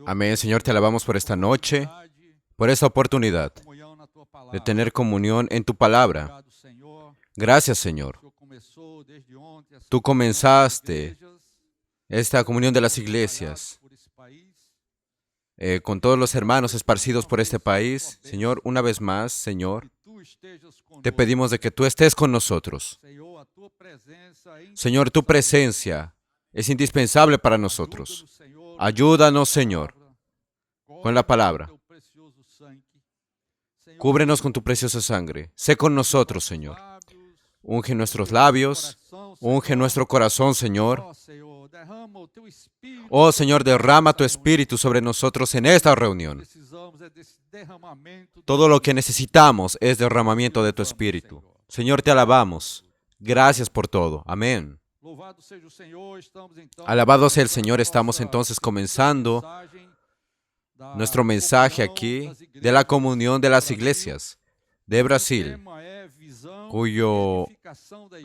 Amén, Señor, te alabamos por esta noche, por esta oportunidad de tener comunión en tu palabra. Gracias, Señor. Tú comenzaste esta comunión de las iglesias con todos los hermanos esparcidos por este país. Señor, una vez más, Señor, te pedimos de que tú estés con nosotros. Señor, tu presencia es indispensable para nosotros. Ayúdanos, Señor, con la palabra. Cúbrenos con tu preciosa sangre. Sé con nosotros, Señor. Unge nuestros labios, unge nuestro corazón, Señor. Oh, Señor, derrama tu Espíritu sobre nosotros en esta reunión. Todo lo que necesitamos es derramamiento de tu Espíritu. Señor, te alabamos. Gracias por todo. Amén. Alabado sea el Señor. Estamos entonces comenzando nuestro mensaje aquí de la comunión de las iglesias de Brasil, cuyo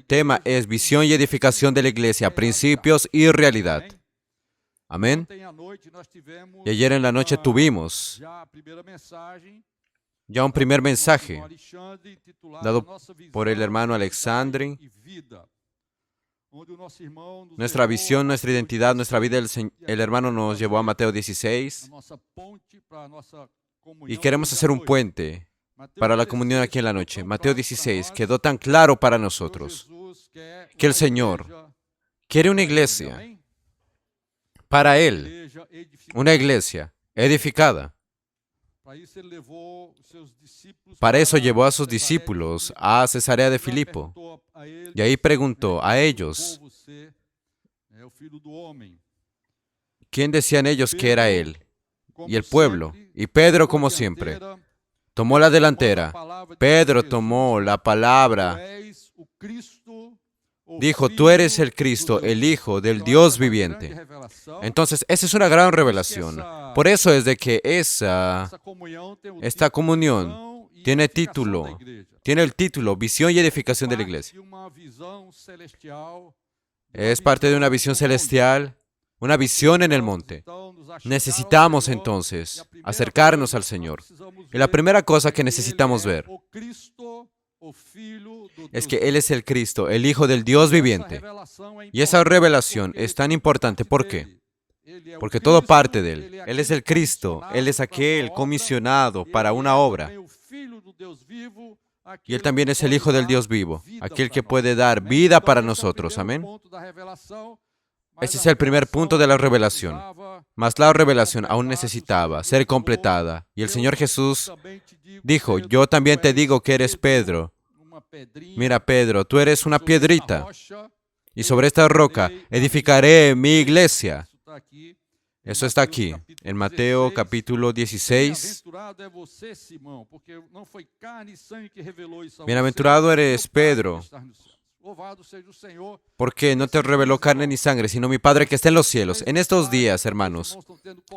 tema es visión y edificación de la iglesia, principios y realidad. Amén. Y ayer en la noche tuvimos ya un primer mensaje dado por el hermano Alexandre. Nuestra visión, nuestra identidad, nuestra vida, el hermano nos llevó a Mateo 16 y queremos hacer un puente para la comunión aquí en la noche. Mateo 16 quedó tan claro para nosotros que el Señor quiere una iglesia para Él, una iglesia edificada. Para eso llevó a sus discípulos a Cesarea de Filipo y ahí preguntó a ellos quién decían ellos que era Él y el pueblo. Y Pedro, como siempre, tomó la delantera. Pedro tomó la palabra. Dijo, tú eres el Cristo, el Hijo del Dios viviente. Entonces, esa es una gran revelación. Por eso es de que esta comunión tiene el título, Visión y Edificación de la Iglesia. Es parte de una visión celestial, una visión en el monte. Necesitamos entonces acercarnos al Señor. Y la primera cosa que necesitamos ver es que Él es el Cristo, el Hijo del Dios viviente. Y esa revelación es tan importante. ¿Por qué? Porque todo parte de Él. Él es el Cristo, Él es aquel comisionado para una obra. Y Él también es el Hijo del Dios vivo, aquel que puede dar vida para nosotros. Amén. Ese es el primer punto de la revelación. Mas la revelación aún necesitaba ser completada. Y el Señor Jesús dijo, yo también te digo que eres Pedro. Mira, Pedro, tú eres una piedrita. Y sobre esta roca edificaré mi iglesia. Eso está aquí, en Mateo capítulo 16. Bienaventurado eres, Pedro, porque no te reveló carne ni sangre, sino mi Padre que está en los cielos. En estos días, hermanos,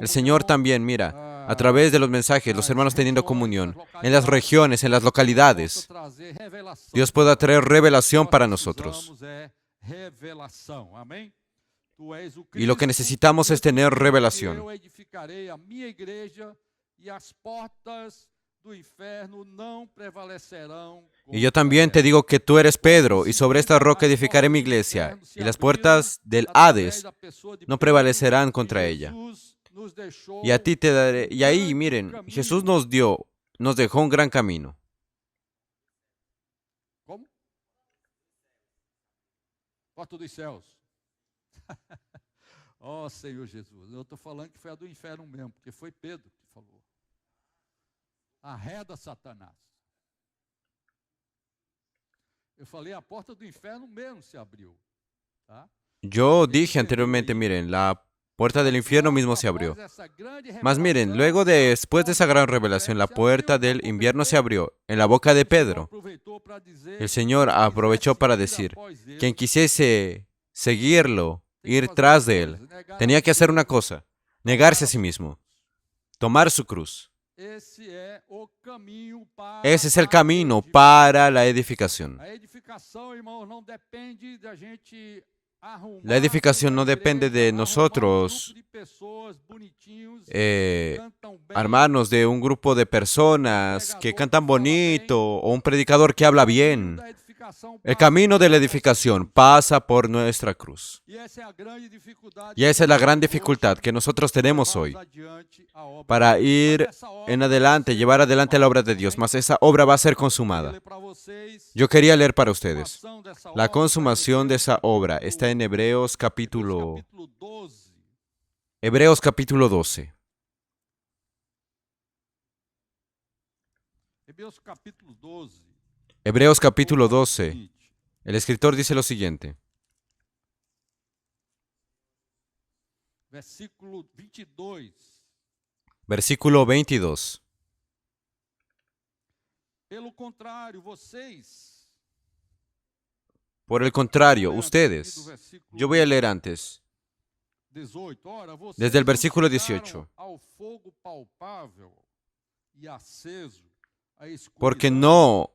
el Señor también, mira, a través de los mensajes, los hermanos teniendo comunión, en las regiones, en las localidades, Dios pueda traer revelación para nosotros. Y lo que necesitamos es tener revelación. Y yo también te digo que tú eres Pedro, y sobre esta roca edificaré mi iglesia, y las puertas del Hades no prevalecerán contra ella. Y a ti te daré. Y ahí, miren, Jesús nos dejó un gran camino. Porta dos céus. Oh, Senhor Jesus, eu estou falando que foi a do inferno mesmo, porque foi Pedro que falou. Arreda Satanás. Eu falei, a porta do inferno mesmo se abriu. Tá? Yo dije anteriormente, miren, la puerta del infierno mismo se abrió. Mas miren, después de esa gran revelación, la puerta del infierno se abrió en la boca de Pedro. El Señor aprovechó para decir, quien quisiese seguirlo, ir tras de Él, tenía que hacer una cosa, negarse a sí mismo, tomar su cruz. Ese es el camino para la edificación. La edificación no depende de nosotros, armarnos de un grupo de personas que cantan bonito o un predicador que habla bien. El camino de la edificación pasa por nuestra cruz. Y esa es la gran dificultad que nosotros tenemos hoy para ir en adelante, llevar adelante la obra de Dios, mas esa obra va a ser consumada. Yo quería leer para ustedes. La consumación de esa obra está en Hebreos capítulo 12. Hebreos capítulo 12. El escritor dice lo siguiente. Versículo 22. Por el contrario, ustedes, yo voy a leer antes, desde el versículo 18. Porque no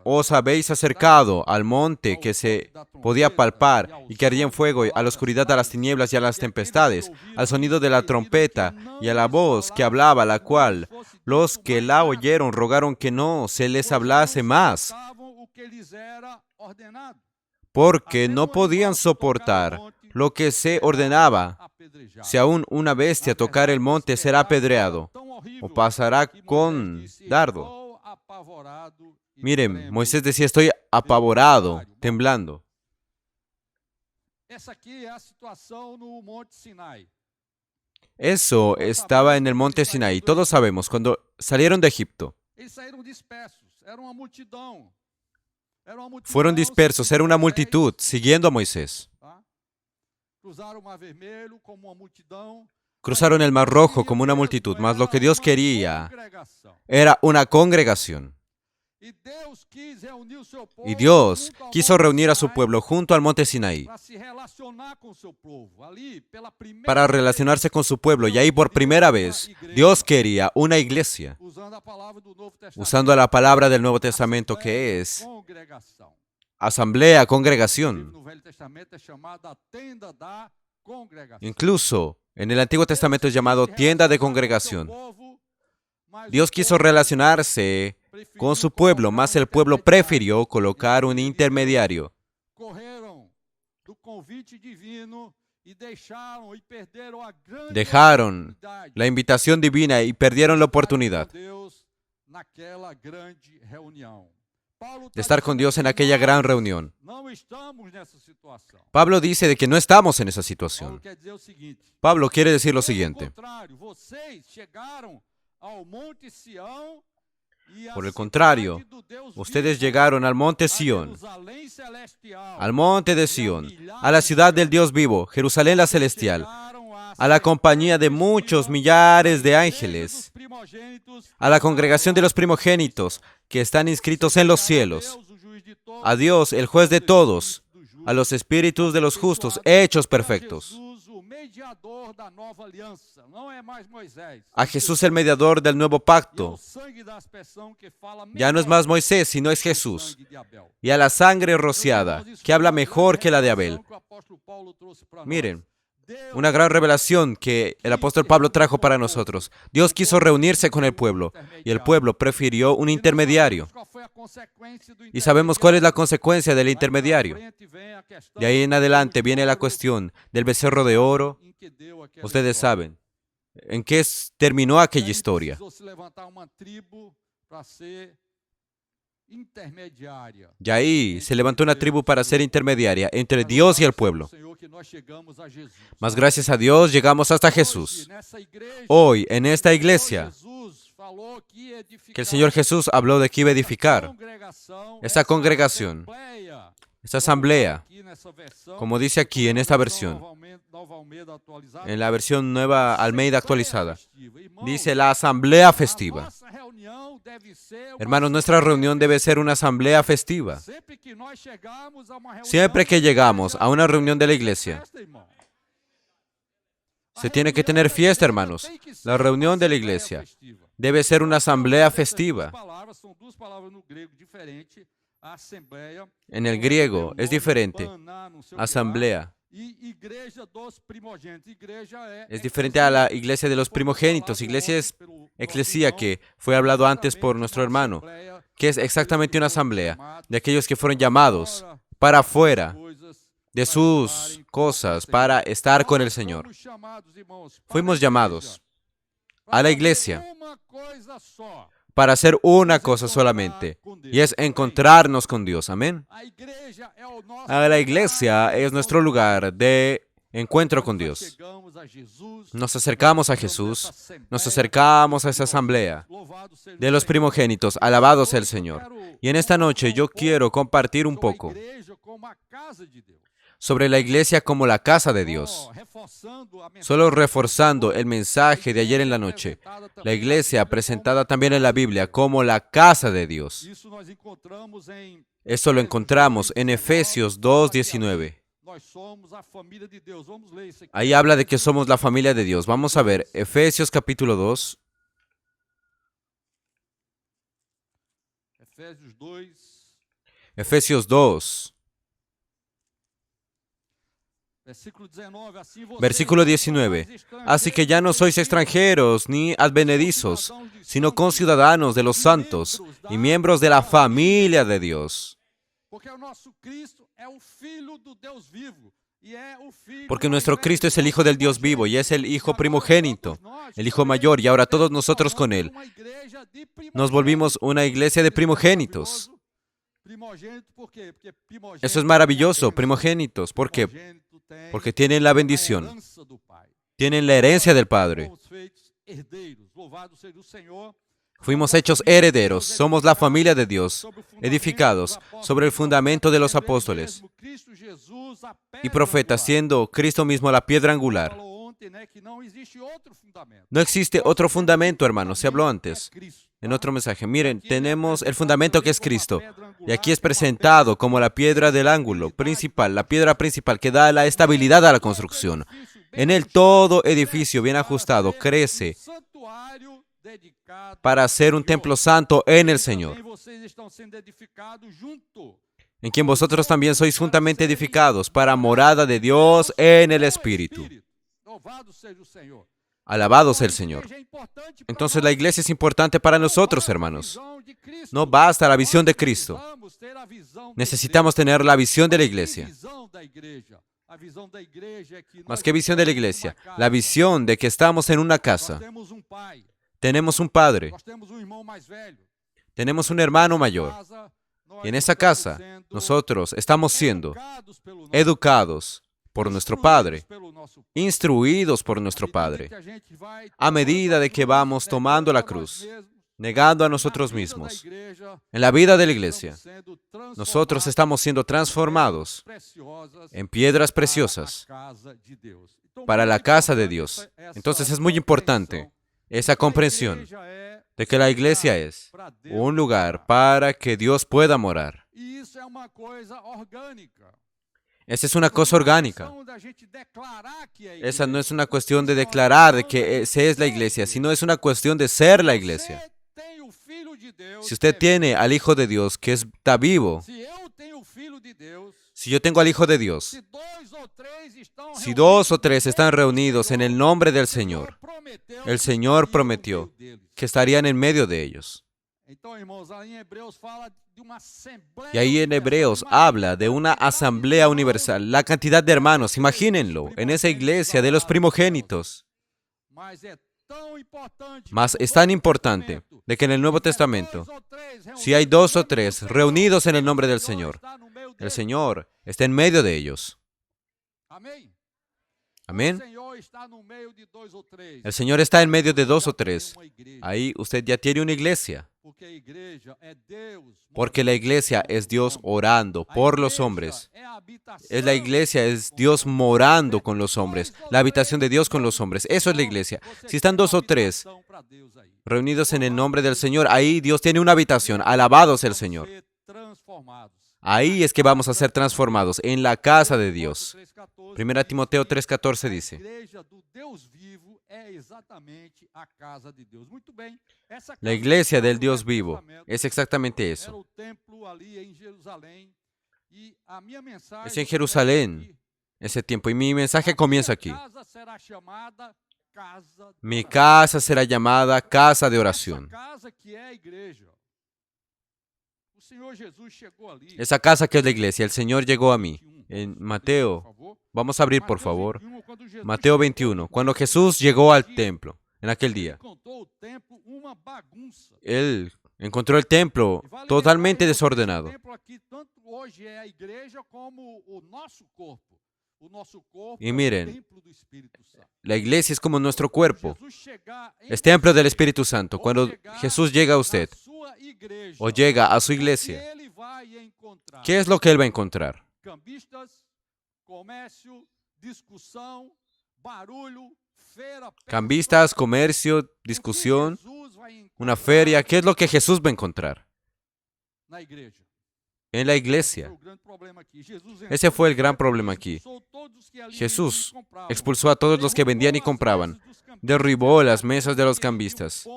os habéis acercado al monte que se podía palpar y que ardía en fuego, a la oscuridad, a las tinieblas y a las tempestades, al sonido de la trompeta y a la voz que hablaba, la cual los que la oyeron rogaron que no se les hablase más, porque no podían soportar lo que se ordenaba. Si aún una bestia tocar el monte, será apedreado o pasará con dardo. Miren, Moisés decía, estoy apavorado, temblando. Eso estaba en el monte Sinaí. Todos sabemos, cuando salieron de Egipto, fueron dispersos, era una multitud siguiendo a Moisés. Cruzaron el Mar Rojo como una multitud, mas lo que Dios quería era una congregación. Y Dios quiso reunir a su pueblo junto al monte Sinaí para relacionarse con su pueblo. Y ahí por primera vez Dios quería una iglesia, usando la palabra del Nuevo Testamento, que es asamblea, congregación. Incluso en el Antiguo Testamento es llamado tienda de congregación. Dios quiso relacionarse con su pueblo, mas el pueblo prefirió colocar un intermediario. Dejaron la invitación divina y perdieron la oportunidad de estar con Dios en aquella gran reunión. Pablo dice de que no estamos en esa situación. Pablo quiere decir lo siguiente. Por el contrario, ustedes llegaron al monte Sión, al monte de Sión, a la ciudad del Dios vivo, Jerusalén la celestial, a la compañía de muchos millares de ángeles, a la congregación de los primogénitos que están inscritos en los cielos, a Dios, el juez de todos, a los espíritus de los justos, hechos perfectos, a Jesús, el mediador del nuevo pacto. Ya no es más Moisés, sino es Jesús. Y a la sangre rociada, que habla mejor que la de Abel. Miren, una gran revelación que el apóstol Pablo trajo para nosotros. Dios quiso reunirse con el pueblo, y el pueblo prefirió un intermediario. Y sabemos cuál es la consecuencia del intermediario. De ahí en adelante viene la cuestión del becerro de oro. Ustedes saben en qué terminó aquella historia. Y ahí se levantó una tribu para ser intermediaria entre Dios y el pueblo. Mas gracias a Dios llegamos hasta Jesús. Hoy, en esta iglesia, que el Señor Jesús habló de que iba a edificar, esta congregación, esta asamblea, como dice aquí en esta versión, en la versión nueva Almeida actualizada, dice la asamblea festiva. Hermanos, nuestra reunión debe ser una asamblea festiva. Siempre que llegamos a una reunión de la iglesia, se tiene que tener fiesta, hermanos. La reunión de la iglesia debe ser una asamblea festiva. a assembleia, En el griego es diferente. Paná no seu Asamblea. igreja dos primogênitos. Igreja Es diferente a la iglesia de los primogénitos. Iglesia es eclesía, que fue hablado antes por nuestro hermano, que es exactamente una asamblea de aquellos que fueron llamados para afuera de sus cosas para estar con el Señor. Fuimos llamados a la iglesia para hacer una cosa solamente, y es encontrarnos con Dios. Amén. A la iglesia es nuestro lugar de encuentro con Dios. Nos acercamos a Jesús, nos acercamos a esa asamblea de los primogénitos. Alabado sea el Señor. Y en esta noche yo quiero compartir un poco sobre la iglesia como la casa de Dios. Solo reforzando el mensaje de ayer en la noche, la iglesia presentada también en la Biblia como la casa de Dios. Esto lo encontramos en Efesios 2:19. Ahí habla de que somos la familia de Dios. Vamos a ver Efesios capítulo 2. Efesios 2. Versículo 19. Así que ya no sois extranjeros ni advenedizos, sino conciudadanos de los santos y miembros de la familia de Dios. Porque nuestro Cristo es el Hijo del Dios vivo y es el Hijo primogénito, el Hijo mayor, y ahora todos nosotros con Él nos volvimos una iglesia de primogénitos. Eso es maravilloso, primogénitos. ¿Por qué? Porque tienen la bendición, tienen la herencia del Padre. Fuimos hechos herederos, somos la familia de Dios, edificados sobre el fundamento de los apóstoles y profetas, siendo Cristo mismo la piedra angular. No existe otro fundamento, hermanos, se habló antes, en otro mensaje. Miren, tenemos el fundamento que es Cristo, y aquí es presentado como la piedra del ángulo principal, la piedra principal que da la estabilidad a la construcción. En él todo edificio bien ajustado crece para ser un templo santo en el Señor, en quien vosotros también sois juntamente edificados para morada de Dios en el Espíritu. Alabado sea el Señor. Entonces la iglesia es importante para nosotros, hermanos. No basta la visión de Cristo. Necesitamos tener la visión de la iglesia. ¿Más qué visión de la iglesia? La visión de que estamos en una casa. Tenemos un padre. Tenemos un hermano mayor. Y en esa casa nosotros estamos siendo educados por nuestro Padre, instruidos por nuestro Padre, a medida de que vamos tomando la cruz, negando a nosotros mismos. En la vida de la iglesia, nosotros estamos siendo transformados en piedras preciosas para la casa de Dios. Entonces es muy importante esa comprensión de que la iglesia es un lugar para que Dios pueda morar. Esa es una cosa orgánica. Esa no es una cuestión de declarar de que se es la iglesia, sino es una cuestión de ser la iglesia. Si usted tiene al Hijo de Dios que está vivo, si yo tengo al Hijo de Dios, si 2 o 3 están reunidos en el nombre del Señor, el Señor prometió que estarían en medio de ellos. Y ahí en Hebreos habla de una asamblea universal. La cantidad de hermanos, imagínenlo, en esa iglesia de los primogénitos. Mas es tan importante de que en el Nuevo Testamento, si hay 2 o 3 reunidos en el nombre del Señor, el Señor está en medio de ellos. Amén. El Señor está en medio de 2 o 3. Ahí usted ya tiene una iglesia. Porque la iglesia es Dios orando por los hombres. La iglesia es Dios morando con los hombres. La habitación de Dios con los hombres. Eso es la iglesia. Si están 2 o 3 reunidos en el nombre del Señor, ahí Dios tiene una habitación. Alabado sea el Señor. Ahí es que vamos a ser transformados, en la casa de Dios. 1 Timoteo 3:14 dice: la iglesia del Dios vivo es exactamente eso. Es en Jerusalén ese tiempo y mi mensaje comienza aquí. Mi casa será llamada casa de oración. Esa casa que es la iglesia, el Señor llegó a mí. En Mateo, vamos a abrir por favor. Mateo 21, cuando Jesús llegó al templo en aquel día, Él encontró el templo totalmente desordenado. Y miren, la iglesia es como nuestro cuerpo, es templo del Espíritu Santo. Cuando Jesús llega a usted o llega a su iglesia, ¿qué es lo que Él va a encontrar? Cambistas, comercio, discusión, una feria. ¿Qué es lo que Jesús va a encontrar? En la iglesia. Ese fue el gran problema aquí. Jesús expulsó a todos los que vendían y compraban, derribó las mesas de los cambistas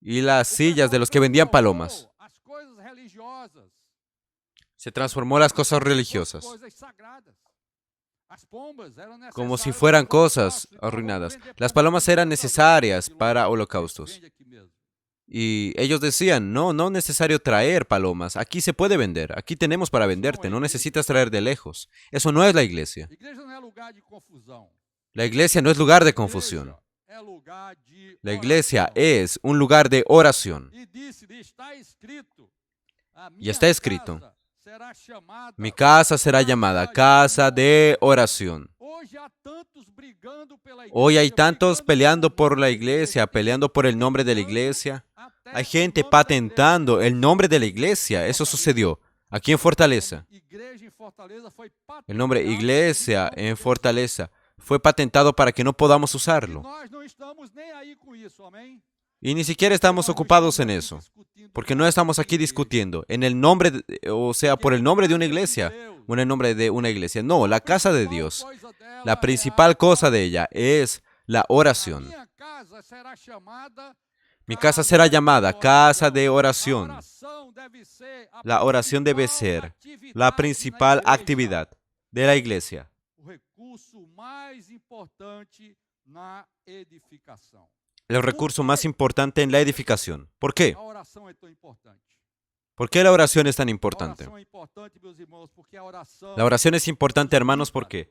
y las sillas de los que vendían palomas. Se transformó las cosas religiosas, como si fueran cosas arruinadas. Las palomas eran necesarias para holocaustos. Y ellos decían, no es necesario traer palomas. Aquí se puede vender. Aquí tenemos para venderte. No necesitas traer de lejos. Eso no es la iglesia. La iglesia no es lugar de confusión. La iglesia es un lugar de oración. Y está escrito, mi casa será llamada casa de oración. Hoy hay tantos peleando por la iglesia, peleando por el nombre de la iglesia. Hay gente patentando el nombre de la iglesia. Eso sucedió aquí en Fortaleza. El nombre iglesia en Fortaleza fue patentado para que no podamos usarlo. Y ni siquiera estamos ocupados en eso, porque no estamos aquí discutiendo en el nombre, por el nombre de una iglesia, o en el nombre de una iglesia. No, la casa de Dios, la principal cosa de ella es la oración. Mi casa será llamada casa de oración. La oración debe ser la principal actividad de la iglesia. El recurso más importante en la edificación. ¿Por qué? ¿Por qué la oración es tan importante? La oración es importante, hermanos, ¿por qué?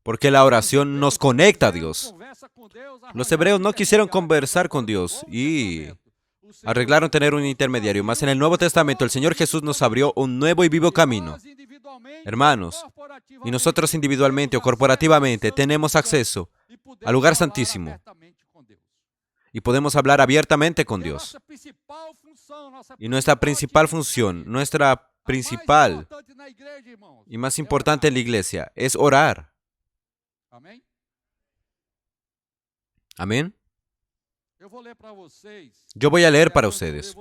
Porque la oración nos conecta a Dios. Los hebreos no quisieron conversar con Dios y arreglaron tener un intermediario. Mas en el Nuevo Testamento el Señor Jesús nos abrió un nuevo y vivo camino. Hermanos, y nosotros individualmente o corporativamente tenemos acceso al lugar santísimo y podemos hablar abiertamente con Dios. Y nuestra principal función, nuestra principal y más importante en la iglesia es orar. Amén. Yo voy a leer para ustedes.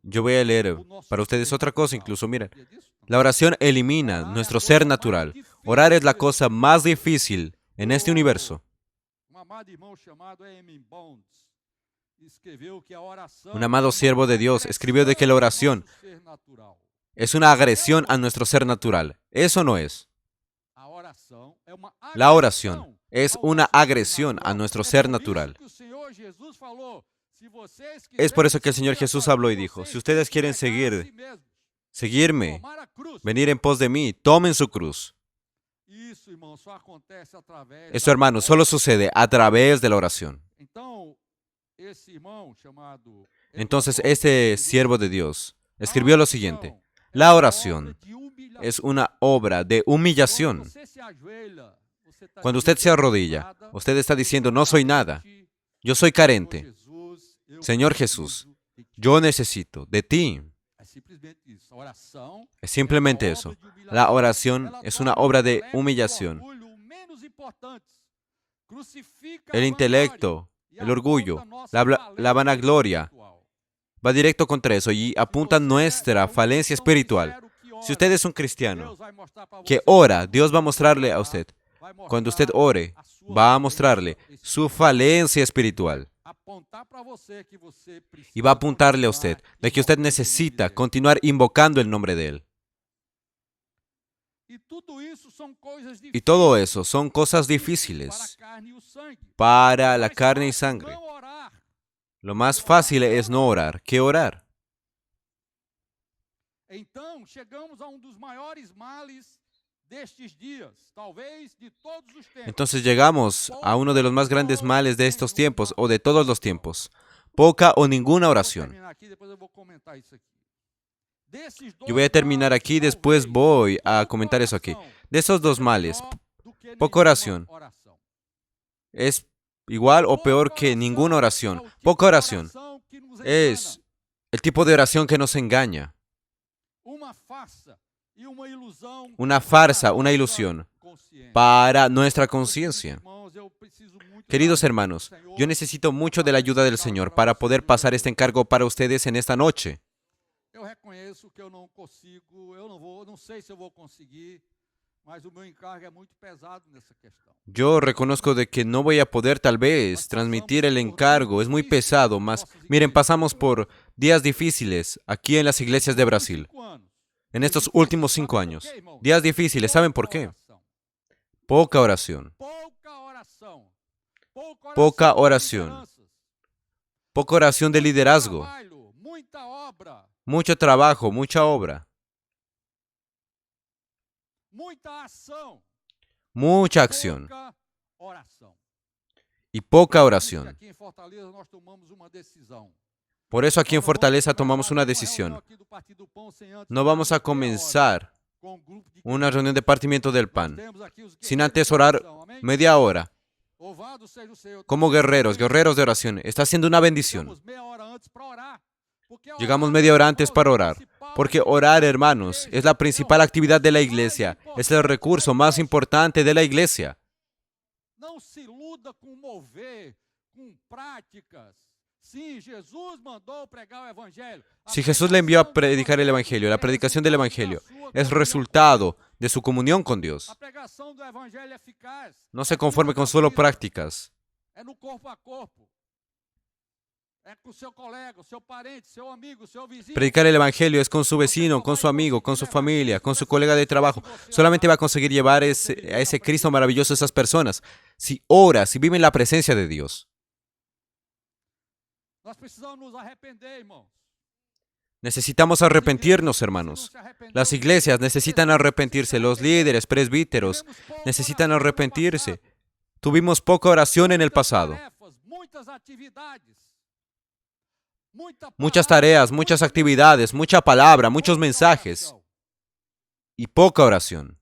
Yo voy a leer para ustedes otra cosa incluso. Miren, la oración elimina nuestro ser natural. Orar es la cosa más difícil en este universo. Un amado siervo de Dios escribió de que la oración es una agresión a nuestro ser natural. Eso no es. La oración es una agresión a nuestro ser natural. Es por eso que el Señor Jesús habló y dijo, si ustedes quieren seguirme, venir en pos de mí, tomen su cruz. Esto, hermanos, solo sucede a través de la oración. Entonces, este siervo de Dios escribió lo siguiente, la oración es una obra de humillación. Cuando usted se arrodilla, usted está diciendo, no soy nada, yo soy carente. Señor Jesús, yo necesito de ti. Es simplemente eso. La oración es una obra de humillación. El intelecto, el orgullo, la vanagloria va directo contra eso y apunta a nuestra falencia espiritual. Si usted es un cristiano que ora, Dios va a mostrarle a usted. Cuando usted ore, va a mostrarle su falencia espiritual. apontar para você que você Y va a precisa apuntarle a usted de que usted continuar invocando o nome necesita dele. continuar invocando el nombre de Él. E tudo isso são coisas Y todo difíceis eso son cosas para a difíciles carne e o sangue. para la Mais carne y fácil sangre. não orar. Lo más fácil es no orar que orar. Então, chegamos a dos maiores males destes dias, talvez de todos os tempos. Entonces llegamos a uno de los más grandes males de estos tiempos o de todos los tiempos. Poca o ninguna Vou oración. terminar aqui, depois eu vou comentar isso aqui. Desses Yo voy a dois terminar males, aquí, después talvez voy a pouca comentar eso aquí. oração De esos dos seja males, pior do que poca nenhuma oración. oração. es igual o peor Pouca que oração ninguna é oración. o tipo Poca de oración oração que nos es engana. el tipo de oración que nos engaña. Uma farsa e uma ilusão Una farsa, para una nossa ilusión consciência. para nuestra Meus conciencia. irmãos, eu preciso muito Queridos da ajuda do hermanos, Senhor yo necesito mucho de para la ayuda del esse encargo Señor para para vocês poder nessa pasar este noite. encargo para ustedes en esta noche. Eu reconheço que eu não consigo, não sei se eu vou conseguir, mas o meu encargo é muito pesado nessa questão. Yo reconozco de que no voy a poder tal vez transmitir el encargo, es muy pesado, mas miren, pasamos por días difíciles aquí en las iglesias de Brasil, 5 anos. en estos últimos 5 años. Días difíciles, ¿saben por qué? Pouca Poca oración, oração. Pouca oração. Pouca de oración. lideranças. poca oración de Muito liderazgo, trabalho, muita obra, mucho trabajo, mucha obra, muita ação, mucha acción pouca oração. y poca Por isso que oración. aqui em Fortaleza nós tomamos uma decisão. Por eso aquí en Nós não vamos Fortaleza começar tomamos una nenhuma decisión. reunião aqui do Partido Pão sem antes No vamos a orarmos meia hora comenzar com um grupo de una reunión de partimiento del Nós pan temos aqui os sin guerreiros antes de orar oração, amém? media hora. Louvado seja o Senhor. Como Nós guerreros, guerreros de oración. Está siendo una bendición. chegamos meia hora antes para orar. Porque Llegamos orar, media hora antes irmãos, para é a orar. principal Porque atividade orar, da hermanos, igreja. es la principal É o actividad de la mais iglesia. Es importante el da recurso más igreja. importante de la iglesia. Não se iluda com mover, com práticas. Sim, Jesus mandou pregar o evangelho. A Si Jesús le envió a pregação do predicar el Evangelio, la é predicación del resultado da Evangelio sua es comunhão com resultado de su comunión con Deus. Dios. A pregação do evangelho é eficaz. No É se vida conforme na con solo vida. prácticas. É no corpo a corpo. É com o seu colega, o seu parente, seu amigo, seu vizinho. Predicar el Evangelio es con su vecino, con su amigo, con su familia, con su colega de trabajo. Solamente va a conseguir llevar a ese Cristo maravilloso a esas personas si ora, si vive en la presencia de Dios. Nós precisamos nos arrepender, irmãos. Necesitamos arrepentirnos, hermanos. Las iglesias necesitan arrepentirse, los líderes, presbíteros necesitan arrepentirse. Tuvimos poca oración en el pasado. Muchas tareas, muchas actividades, mucha palabra, muchos mensajes y poca oración.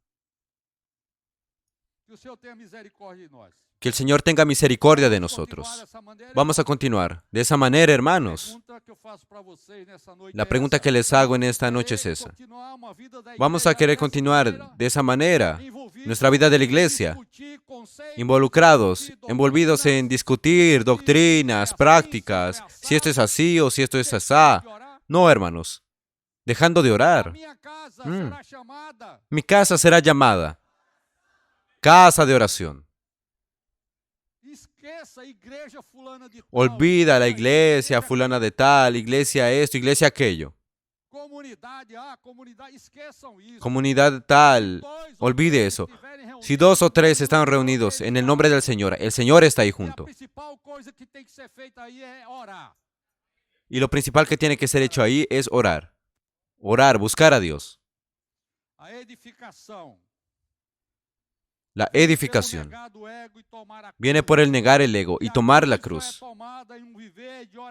Que o Senhor tenha misericórdia de nós. Que el Señor tenga misericordia de nosotros. Vamos a continuar. De esa manera, hermanos, la pregunta que les hago en esta noche es esa. Vamos a querer continuar de esa manera nuestra vida de la iglesia, involucrados, envolvidos en discutir doctrinas, prácticas, si esto es así o si esto es asá. No, hermanos, dejando de orar. Mi casa será llamada casa de oración. Olvida la iglesia fulana de tal, iglesia esto, iglesia aquello. Comunidad tal, olvide eso. Si 2 o 3 están reunidos en el nombre del Señor, el Señor está ahí junto. Y lo principal que tiene que ser hecho ahí es orar. Orar, buscar a Dios. La edificación viene por el negar el ego y tomar la cruz.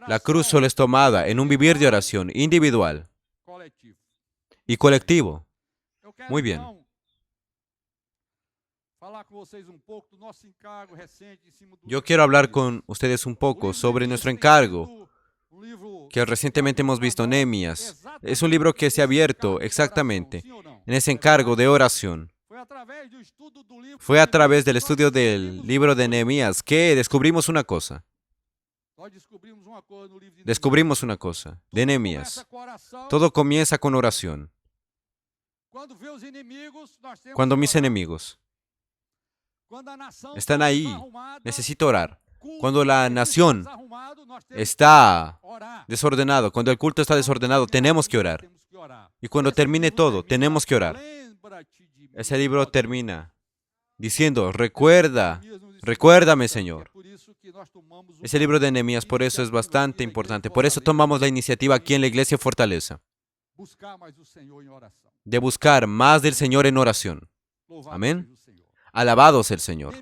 La cruz solo es tomada en un vivir de oración individual y colectivo. Muy bien. Yo quiero hablar con ustedes un poco sobre nuestro encargo que recientemente hemos visto, Nehemías. Es un libro que se ha abierto exactamente en ese encargo de oración. Fue a través del estudio del libro de Nehemías que descubrimos una cosa. Descubrimos una cosa de Nehemías. Todo comienza con oración. Cuando mis enemigos están ahí, necesito orar. Cuando la nación está desordenado, cuando el culto está desordenado, tenemos que orar. Y cuando termine todo, tenemos que orar. Ese libro termina diciendo, recuérdame, Señor. Ese libro de Nehemías, por eso es bastante importante. Por eso tomamos la iniciativa aquí en la Iglesia Fortaleza, de buscar más del Señor en oración. Amén. Alabado sea el Señor.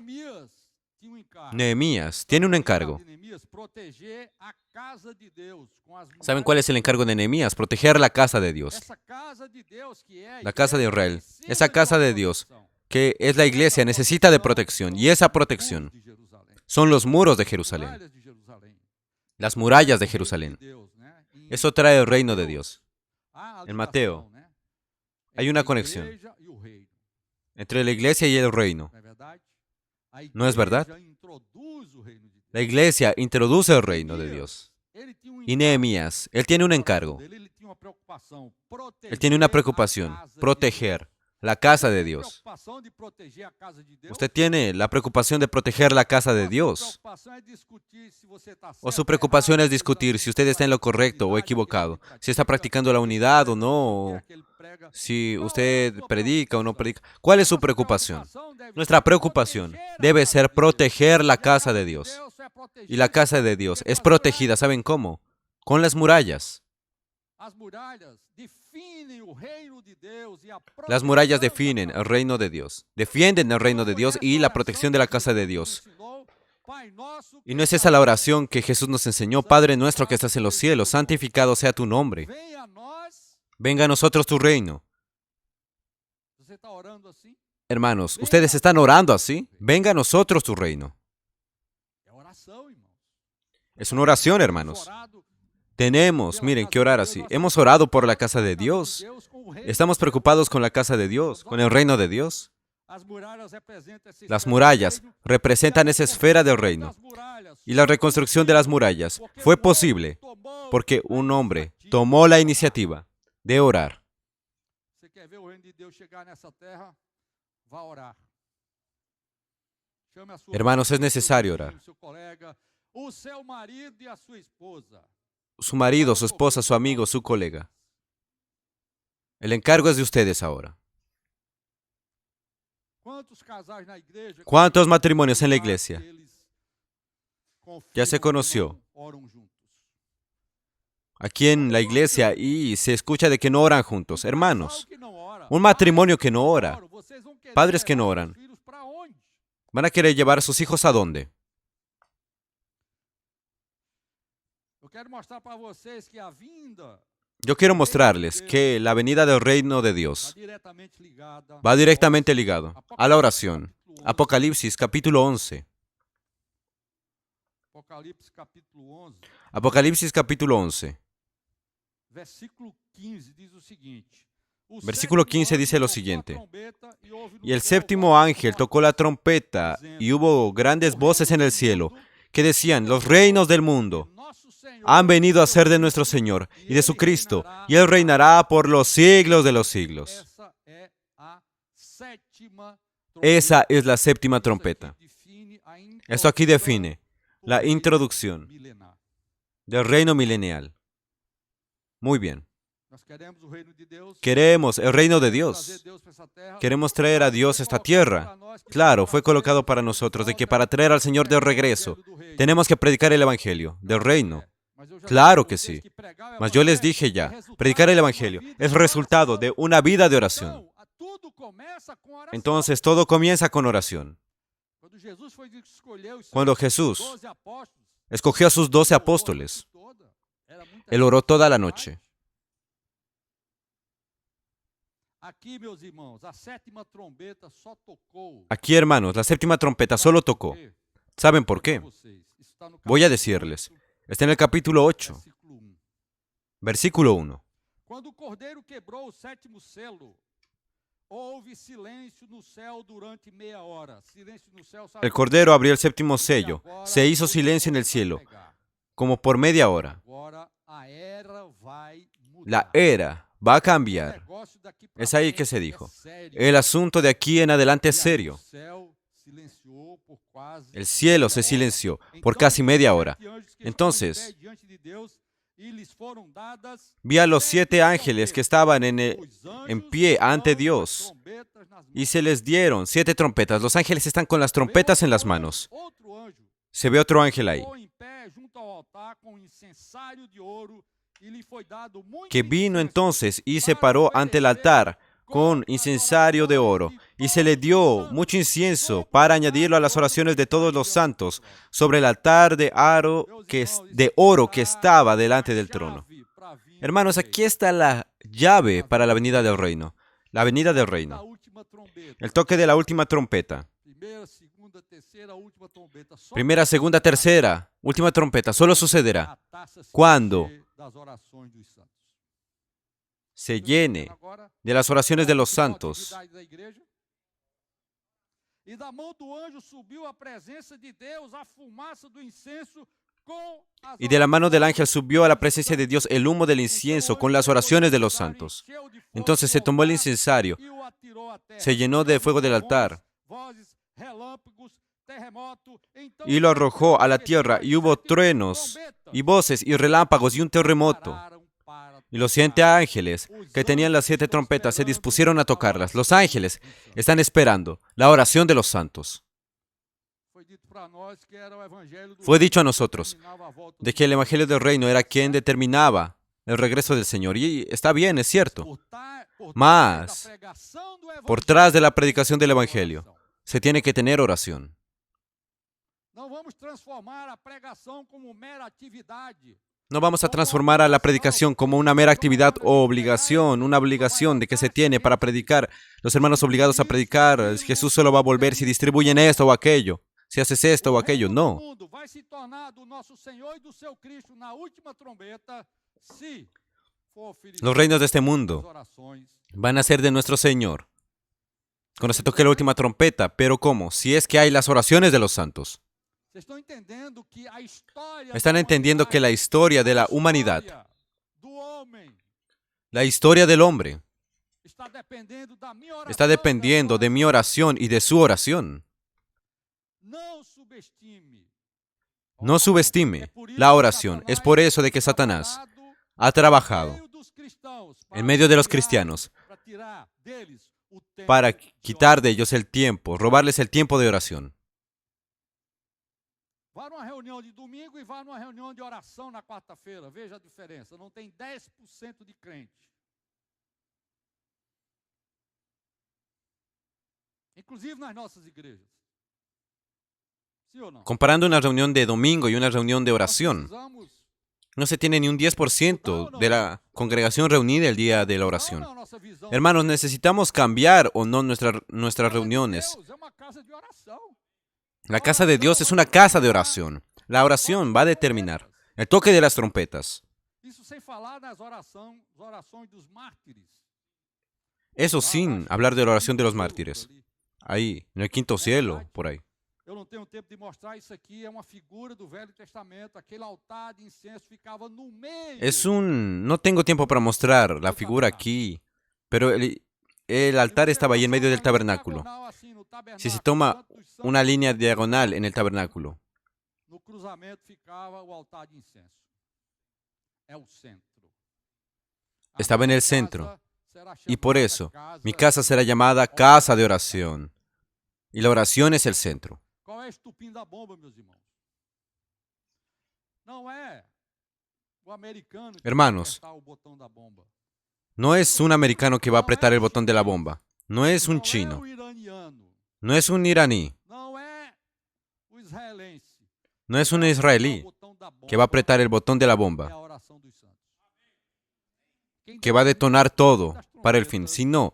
Nehemías tiene un encargo. ¿Saben cuál es el encargo de Nehemías? Proteger la casa de Dios. La casa de Israel. Esa casa de Dios, que es la iglesia, necesita de protección. Y esa protección son los muros de Jerusalén. Las murallas de Jerusalén. Eso trae el reino de Dios. En Mateo hay una conexión entre la iglesia y el reino. ¿No es verdad? La iglesia introduce el reino de Dios. Y Nehemías, él tiene un encargo. Él tiene una preocupación, proteger la casa de Dios. Usted tiene la preocupación de proteger la casa de Dios. O su preocupación es discutir si usted está en lo correcto o equivocado, si está practicando la unidad o no, si usted predica o no predica. ¿Cuál es su preocupación? Nuestra preocupación debe ser proteger la casa de Dios. Y la casa de Dios es protegida, ¿saben cómo? Con las murallas. Las murallas definen el reino de Dios, defienden el reino de Dios y la protección de la casa de Dios. ¿Y no es esa la oración que Jesús nos enseñó? Padre nuestro que estás en los cielos, santificado sea tu nombre. Venga a nosotros tu reino. Hermanos, ¿ustedes están orando así? Venga a nosotros tu reino. Es una oración, hermanos. Tenemos, miren, que orar así. Hemos orado por la casa de Dios. Estamos preocupados con la casa de Dios, con el reino de Dios. Las murallas representan esa esfera del reino. Y la reconstrucción de las murallas fue posible porque un hombre tomó la iniciativa de orar. Hermanos, es necesario orar. Su marido, su esposa, su amigo, su colega. El encargo es de ustedes ahora. ¿Cuántos matrimonios en la iglesia ya se conoció aquí en la iglesia y se escucha de que no oran juntos? Hermanos, un matrimonio que no ora, padres que no oran, ¿van a querer llevar a sus hijos a dónde? Yo quiero mostrarles que la venida del reino de Dios va directamente ligado a la oración. Apocalipsis capítulo 11. Apocalipsis capítulo 11. Versículo 15 dice lo siguiente. Y el séptimo ángel tocó la trompeta y hubo grandes voces en el cielo que decían, los reinos del mundo han venido a ser de nuestro Señor y de su Cristo, y Él reinará por los siglos de los siglos. Esa es la séptima trompeta. Esto aquí define la introducción del reino milenial. Muy bien. Queremos el reino de Dios. Queremos traer a Dios a esta tierra. Claro, fue colocado para nosotros de que para traer al Señor de regreso, tenemos que predicar el Evangelio del reino. Claro que sí. Mas yo les dije ya, predicar el Evangelio es resultado de una vida de oración. Entonces todo comienza con oración. Cuando Jesús escogió a sus 12 apóstoles, Él oró toda la noche. Aquí, hermanos, la séptima trompeta solo tocó. ¿Saben por qué? Voy a decirles. Está en el capítulo 8, versículo 1. Quando o cordeiro quebrou o sétimo selo, houve silêncio no céu durante meia hora. Silêncio no céu. El cordero abrió el séptimo sello. Se hizo silencio en el cielo, como por media hora. La era va a cambiar. Es ahí que se dijo. El asunto de aquí en adelante es serio. El cielo se silenció por casi media hora. Entonces, vi a los 7 ángeles que estaban en pie ante Dios y se les dieron 7 trompetas. Los ángeles están con las trompetas en las manos. Se ve otro ángel ahí, que vino entonces y se paró ante el altar con incensario de oro, y se le dio mucho incienso para añadirlo a las oraciones de todos los santos sobre el altar de oro que estaba delante del trono. Hermanos, aquí está la llave para la venida del reino. La venida del reino. El toque de la última trompeta. Primera, segunda, tercera, última trompeta. Solo sucederá cuando se llene de las oraciones de los santos. Y de la mano del ángel subió a la presencia de Dios el humo del incienso con las oraciones de los santos. Entonces se tomó el incensario, se llenó de fuego del altar y lo arrojó a la tierra, y hubo truenos y voces y relámpagos y un terremoto. Y los 7 ángeles que tenían las 7 trompetas se dispusieron a tocarlas. Los ángeles están esperando la oración de los santos. Fue dicho a nosotros de que el Evangelio del Reino era quien determinaba el regreso del Señor. Y está bien, es cierto. Mas, por tras de la predicación del Evangelio, se tiene que tener oración. No vamos a transformar a la predicación como una mera actividad o obligación, una obligación de que se tiene para predicar. Los hermanos obligados a predicar, Jesús solo va a volver si distribuyen esto o aquello, si haces esto o aquello. No. Los reinos de este mundo van a ser de nuestro Señor cuando se toque la última trompeta. ¿Pero cómo? Si es que hay las oraciones de los santos. Están entendiendo que la historia de la humanidad, la historia del hombre, está dependiendo de mi oración y de su oración. No subestime la oración. Es por eso de que Satanás ha trabajado en medio de los cristianos para quitar de ellos el tiempo, robarles el tiempo de oración. Vá numa reunião de domingo e vá numa reunião de oração na quarta-feira. Veja a diferença. Não tem 10% de crente. Inclusive nas nossas igrejas. ¿Sí o no? Comparando una reunión de domingo y una reunión de oración, no se tiene ni un 10% de la congregación reunida el día de la oración. Hermanos, necesitamos cambiar o no nuestras reuniones. La casa de Dios es una casa de oración. La oración va a determinar el toque de las trompetas. Eso sin hablar de la oración de los mártires. Ahí, en el quinto cielo, por ahí. No tengo tiempo para mostrar la figura aquí, pero el altar estaba ahí en medio del tabernáculo. Si se toma una línea diagonal en el tabernáculo, estaba en el centro. Y por eso, mi casa será llamada casa de oración. Y la oración es el centro. Hermanos, no es un americano que va a apretar el botón de la bomba. No es un chino. No es un iraní. No es un israelí que va a apretar el botón de la bomba, que va a detonar todo para el fin, sino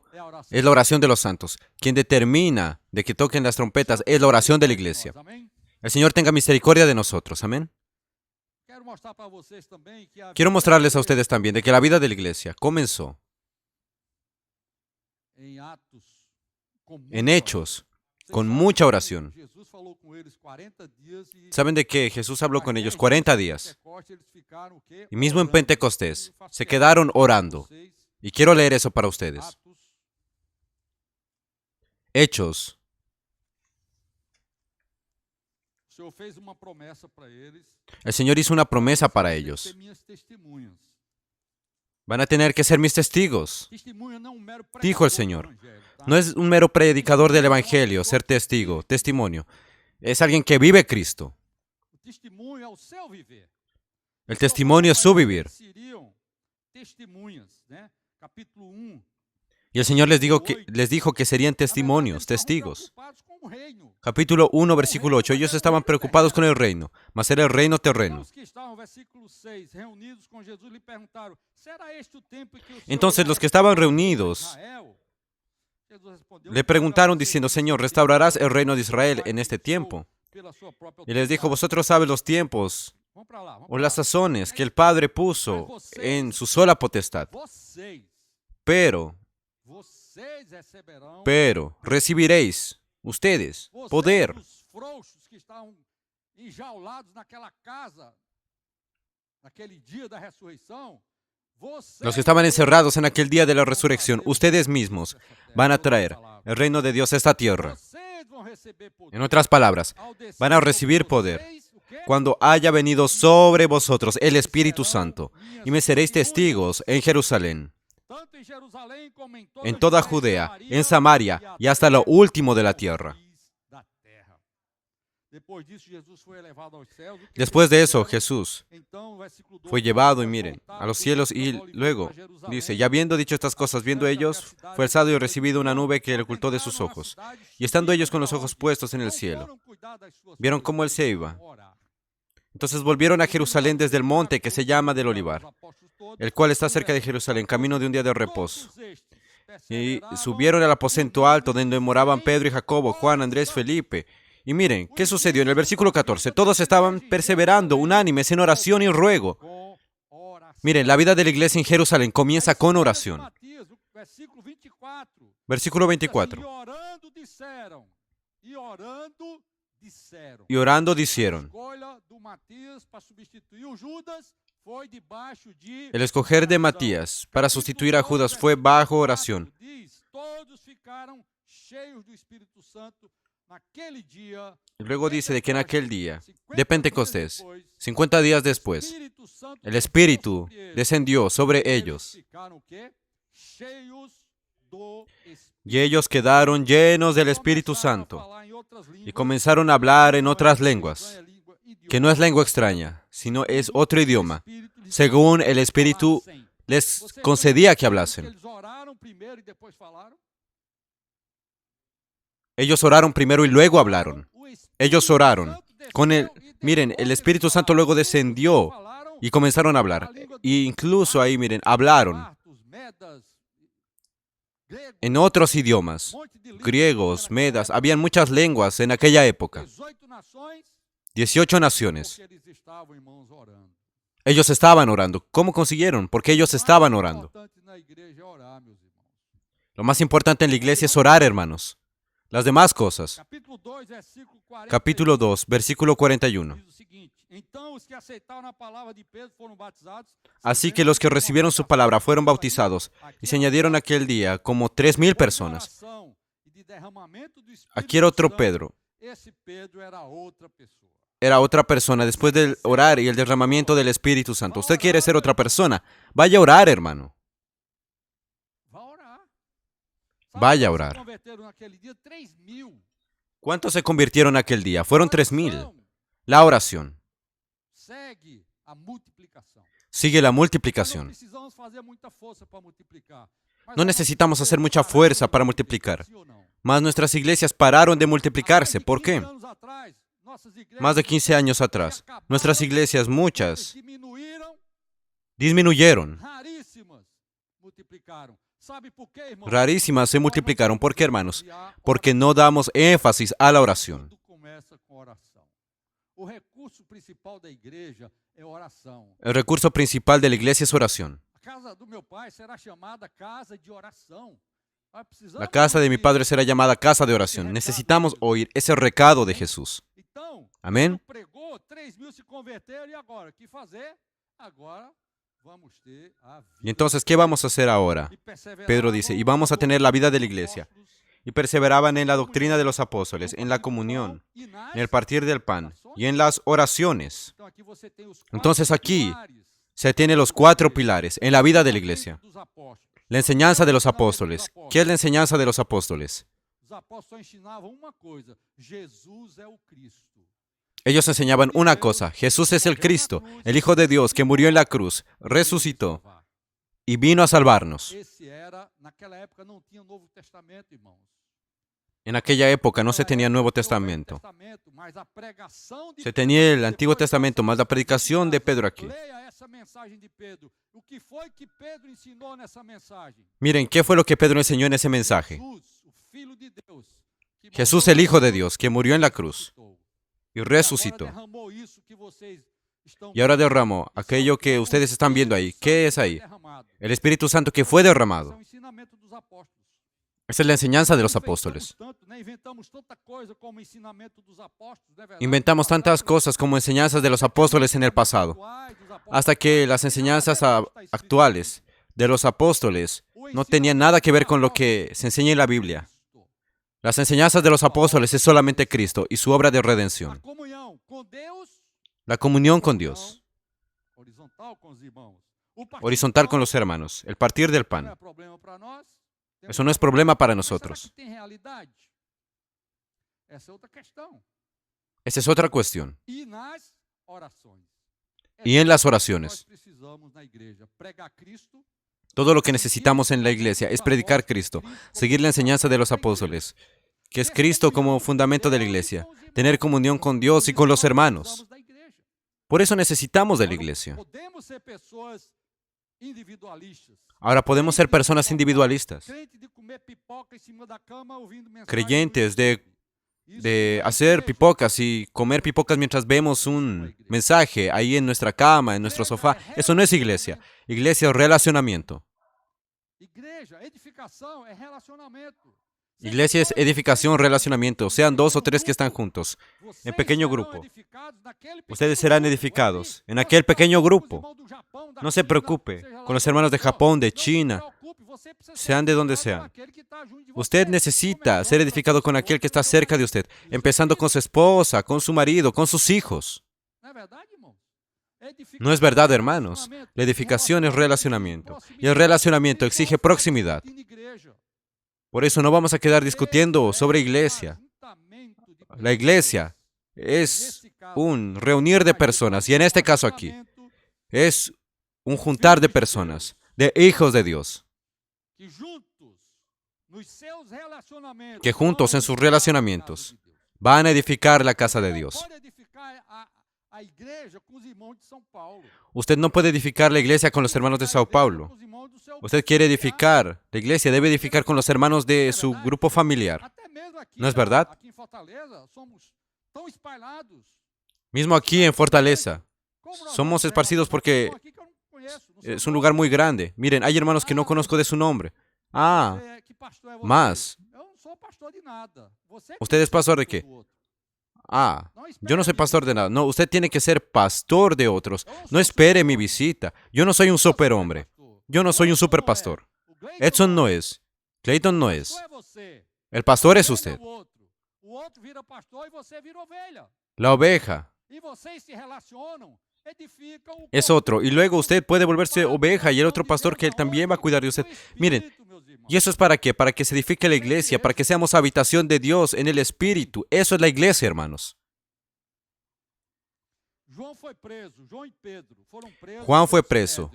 es la oración de los santos. Quien determina de que toquen las trompetas es la oración de la iglesia. El Señor tenga misericordia de nosotros. Amén. Quiero mostrarles a ustedes también de que la vida de la iglesia comenzó en Hechos, con mucha oración. Saben de que Jesús habló con ellos 40 días. Y mismo en Pentecostés se quedaron orando. Y quiero leer eso para ustedes. Hechos, Senhor fez uma promessa para eles. El Señor hizo una promesa para ellos. Ser minhas testemunhas. Van a tener que ser mis testigos, Testemunha não é um mero dijo el pregador do Señor. evangelho, tá? No es un mero predicador del Evangelio, ser testigo, testimonio. Es alguien que vive Cristo. O testemunho é o seu viver. El testimonio es su vivir. Seriam testemunhas, né? Capítulo 1. Y el Señor les dijo que serían testimonios, testigos. Capítulo 1, versículo 8. Ellos estaban preocupados con el reino, mas era el reino terreno. Entonces los que estaban reunidos le preguntaron diciendo, Señor, ¿restaurarás el reino de Israel en este tiempo? Y les dijo, vosotros sabéis los tiempos o las sazones que el Padre puso en su sola potestad. Pero recibiréis ustedes poder. Los que estaban encerrados en aquel día de la resurrección, ustedes mismos van a traer el reino de Dios a esta tierra. En otras palabras, van a recibir poder cuando haya venido sobre vosotros el Espíritu Santo, y me seréis testigos en Jerusalén, en toda Judea, en Samaria y hasta lo último de la tierra. Después de eso, Jesús fue llevado, y miren, a los cielos, y luego dice, y habiendo dicho estas cosas, viendo ellos, fue alzado y recibido una nube que le ocultó de sus ojos. Y estando ellos con los ojos puestos en el cielo, vieron cómo él se iba. Entonces volvieron a Jerusalén desde el monte que se llama del Olivar, el cual está cerca de Jerusalén, camino de un día de reposo. Y subieron al aposento alto, donde moraban Pedro y Jacobo, Juan, Andrés, Felipe. Y miren, ¿qué sucedió? En el versículo 14, todos estaban perseverando, unánimes, en oración y ruego. Miren, la vida de la iglesia en Jerusalén comienza con oración. Versículo 24. Y orando dijeron. El escoger de Matías para sustituir a Judas fue bajo oración. Y luego dice de que en aquel día de Pentecostés, 50 días después, el Espíritu descendió sobre ellos. Y ellos quedaron llenos del Espíritu Santo y comenzaron a hablar en otras lenguas, que no es lengua extraña, sino es otro idioma, según el Espíritu les concedía que hablasen. Ellos oraron primero y luego hablaron. Ellos oraron. Miren, el Espíritu Santo luego descendió y comenzaron a hablar. E incluso ahí, miren, hablaron en otros idiomas, griegos, medas, habían muchas lenguas en aquella época. 18 naciones. Ellos estaban orando. ¿Cómo consiguieron? Porque ellos estaban orando. Lo más importante en la iglesia es orar, hermanos. Las demás cosas. Capítulo 2, versículo 41. Así que los que recibieron su palabra fueron bautizados, y se añadieron aquel día como 3,000 personas. Aquí era otro Pedro. Era otra persona después del orar y el derramamiento del Espíritu Santo. ¿Usted quiere ser otra persona? Vaya a orar, hermano. Vaya a orar. ¿Cuántos se convirtieron aquel día? Fueron 3,000. La oración. Sigue la multiplicación. No necesitamos hacer mucha fuerza para multiplicar. Mas nuestras iglesias pararon de multiplicarse. ¿Por qué? Más de 15 años atrás, nuestras iglesias, muchas, disminuyeron. Rarísimas se multiplicaron. ¿Por qué, hermanos? Porque no damos énfasis a la oración. El recurso principal de la iglesia es oración. La casa de mi padre será llamada casa de oración. Necesitamos oír ese recado de Jesús. Amén. Y entonces, ¿qué vamos a hacer ahora? Pedro dice, y vamos a tener la vida de la iglesia. y perseveraban en la doctrina de los apóstoles, en la comunión, en el partir del pan y en las oraciones. Entonces aquí se tiene los 4 pilares en la vida de la iglesia. La enseñanza de los apóstoles. ¿Qué es la enseñanza de los apóstoles? Ellos enseñaban una cosa: Jesús es el Cristo, el Hijo de Dios, que murió en la cruz, resucitó y vino a salvarnos. En aquella época no se tenía Nuevo Testamento. Se tenía el Antiguo Testamento, más la predicación de Pedro aquí. Miren, ¿qué fue lo que Pedro enseñó en ese mensaje? Jesús, el Hijo de Dios, que murió en la cruz y resucitó. Y ahora derramó aquello que ustedes están viendo ahí. ¿Qué es ahí? El Espíritu Santo que fue derramado. Esa es la enseñanza de los apóstoles. Inventamos tantas cosas como enseñanzas de los apóstoles en el pasado, hasta que las enseñanzas actuales de los apóstoles no tenían nada que ver con lo que se enseña en la Biblia. Las enseñanzas de los apóstoles es solamente Cristo y su obra de redención. La comunión con Dios. Horizontal con los hermanos. El partir del pan. Eso no es problema para nosotros. Esa es otra cuestión. Y en las oraciones. Todo lo que necesitamos en la iglesia es predicar Cristo, seguir la enseñanza de los apóstoles, que es Cristo como fundamento de la iglesia, tener comunión con Dios y con los hermanos. Por eso necesitamos de la iglesia. Ahora podemos ser personas individualistas, creyentes de hacer pipocas y comer pipocas mientras vemos un mensaje ahí en nuestra cama, en nuestro sofá. Eso no es iglesia. Iglesia es relacionamiento. Iglesia es edificación, relacionamiento. Sean 2 o 3 que están juntos, en pequeño grupo. Ustedes serán edificados en aquel pequeño grupo. No se preocupe con los hermanos de Japón, de China, sean de donde sean. Usted necesita ser edificado con aquel que está cerca de usted, empezando con su esposa, con su marido, con sus hijos. ¿No es verdad, hermanos? La edificación es relacionamiento, y el relacionamiento exige proximidad. Por eso no vamos a quedar discutiendo sobre iglesia. La iglesia es un reunir de personas, y en este caso aquí, es un juntar de personas, de hijos de Dios, que juntos en sus relacionamientos van a edificar la casa de Dios. Usted no puede edificar la iglesia con los hermanos de Sao Paulo. Usted quiere edificar la iglesia, debe edificar con los hermanos de su grupo familiar. ¿No es verdad? Mismo aquí en Fortaleza, somos esparcidos porque es un lugar muy grande. Miren, hay hermanos que no conozco de su nombre. Más. ¿Usted es pastor de qué? Yo no soy pastor de nada. No, usted tiene que ser pastor de otros. No espere mi visita. Yo no soy un superhombre. Yo no soy un superpastor. Edson no es. Clayton no es. El pastor es usted. La oveja es otro. Y luego usted puede volverse oveja y el otro pastor que también va a cuidar de usted. Miren, ¿y eso es para qué? Para que se edifique la iglesia, para que seamos habitación de Dios en el Espíritu. Eso es la iglesia, hermanos. Juan fue preso.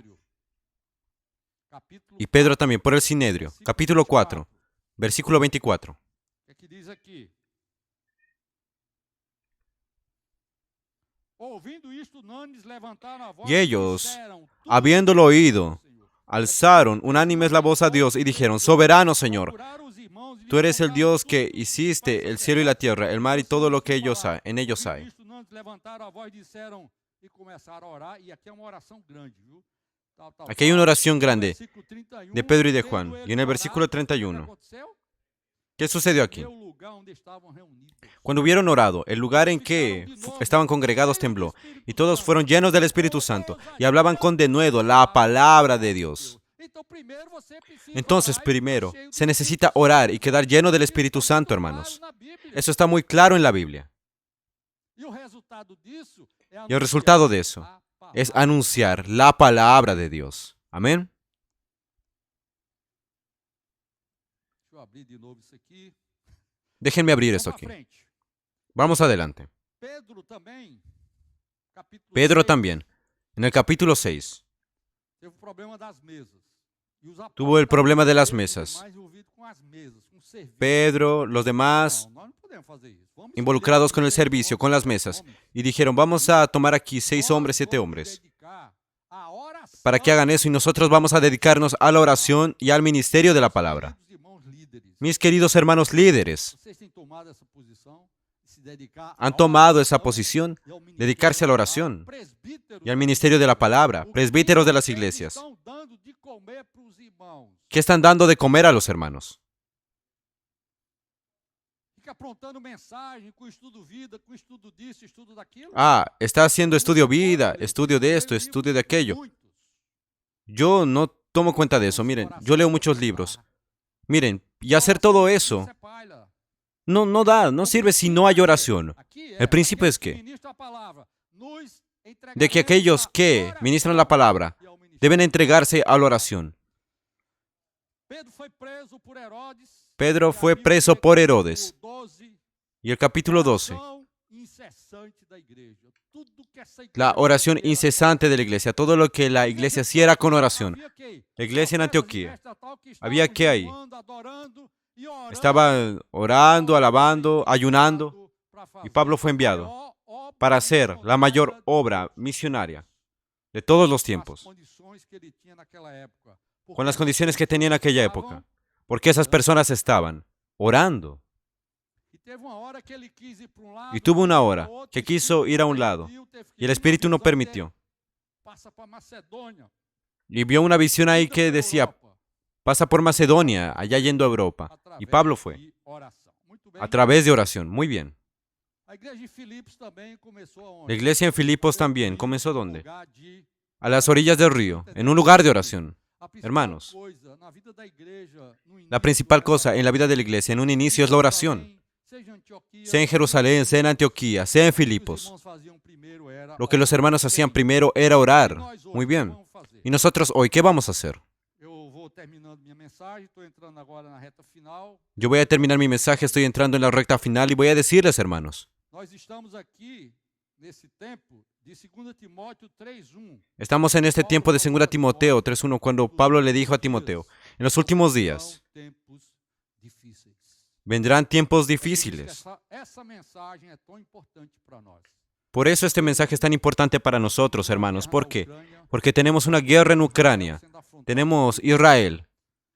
Y Pedro también, por el Sinédrio. Capítulo 4, versículo 24. Y ellos, habiéndolo oído, alzaron unánimes la voz a Dios y dijeron: Soberano Señor, tú eres el Dios que hiciste el cielo y la tierra, el mar y todo lo que en ellos hay. Aquí hay una oración grande de Pedro y de Juan. Y en el versículo 31, ¿qué sucedió aquí? Cuando hubieron orado, el lugar en que estaban congregados tembló, y todos fueron llenos del Espíritu Santo, y hablaban con denuedo la palabra de Dios. Então, primeiro você precisa Entonces, orar e ficar primero, cheio do se necesita orar y quedar lleno del Espíritu Santo, hermanos. Eso está muy claro en la Biblia. E o resultado disso é Y el resultado de eso es anunciar la palabra de Dios. Amén. Deixa eu abrir de novo isso aqui. Déjenme abrir esto Vamos à aquí. frente. Vamos adelante. Pedro também, capítulo Pedro 6, también, en el capítulo 6, teve o problema das mesas. E os tuvo el apóstolos problema de las estavam mesas. mais envolvidos com as mesas, com o serviço. Pedro, los demás, Não, nós não podemos fazer isso. Vamos involucrados escolher con el seis servicio, con las homens, mesas, homens. y dijeron, vamos a tomar aquí 6 Nós hombres, 7 vamos hombres, dedicar a oração para que hagan eso, y nosotros vamos a dedicarnos a la oración y al ministerio de la palabra. queridos irmãos líderes. Mis queridos hermanos líderes, Vocês têm tomado essa posição de se dedicar à han tomado esa oração posición, e ao ministério dedicarse a la da oración palavra, presbíteros y al ministerio de la palabra, o que presbíteros de las vocês iglesias. estão dando de comer pros irmãos. ¿Qué están dando de comer a los hermanos? Fica aprontando mensagem com estudo vida, com estudo disso, estudo daquilo. Ah, está haciendo estudio vida, estudio de esto, estudio de aquello. Muitos. Yo no tomo cuenta de eso, miren, yo leo muchos libros. Miren, y hacer todo eso Isso é palha. no da, no sirve si no hay oración. Aqui El principio es aqueles que, ministram a palavra, nos de que entregaremos aquellos à que oração ministran la palabra e ao ministério. deben entregarse a la oración. Pedro foi preso por Herodes. Pedro E a fue Bíblia preso diz por no Herodes. capítulo 12, Y el capítulo 12, oração incessante da igreja. Tudo que essa la igreja oración fazia, incesante de la iglesia, todo lo que la iglesia hacía era con oración. Havia que La iglesia en profetas, Antioquía, mestres, tal, que había estavam que ahí, jejuando, adorando e orando estaban orando, alabando, ayunando, para y fazer Pablo fue a enviado maior obra para hacer la mayor missionária obra misionaria de todos los com as tiempos, condições que ele tinha naquela época. con las condiciones que tenía en aquella época, porque esas personas estaban orando. E teve uma hora que ele quis ir para um lado, Y tuvo una para hora outro, que o quiso Espírito ir a não un lado, permitiu, teve que y el ir. Espíritu no Uma visão permitió. dele, passa para Macedônia, Y vio una visión ahí entra que pra decía, Europa, pasa por Macedonia, allá yendo a Europa. através Y Pablo fue, de oração. Muito bem. a través de oración. Muy bien. A igreja de Filipos também começou aonde? La iglesia en Filipos Começou también. em ¿Comenzó um dónde? lugar de A las orillas del río, en un lugar de oración. A principal Hermanos, coisa na vida da igreja, no la início, principal era cosa en la vida de la iglesia en un inicio es la oración. seja em Antioquia, Sea en Jerusalén, sea en Antioquía, sea en o que os Filipos. irmãos faziam primeiro era Lo que los orar. hermanos hacían Bem, primero era e orar. nós hoje, Muy o que bien. vamos fazer? ¿Y nosotros hoy qué vamos a hacer? Eu vou terminando minha mensagem, estou entrando agora na reta final. Yo voy a terminar mi mensaje, estoy entrando en la recta final y voy a decirles, hermanos, Nós estamos aqui nesse tempo de 2 Timóteo 3:1. estamos en este tiempo de 2 Timoteo 3:1 cuando Pablo le dijo a Timoteo, en los últimos días São tempos difíceis. vendrán tiempos Por isso que difíciles. essa mensagem é tão importante para nós. Por eso este mensaje es tan importante para nosotros, hermanos. ¿Por qué? Ucrânia, Porque tenemos una guerra en Ucrania. sendo afrontada. Tenemos Israel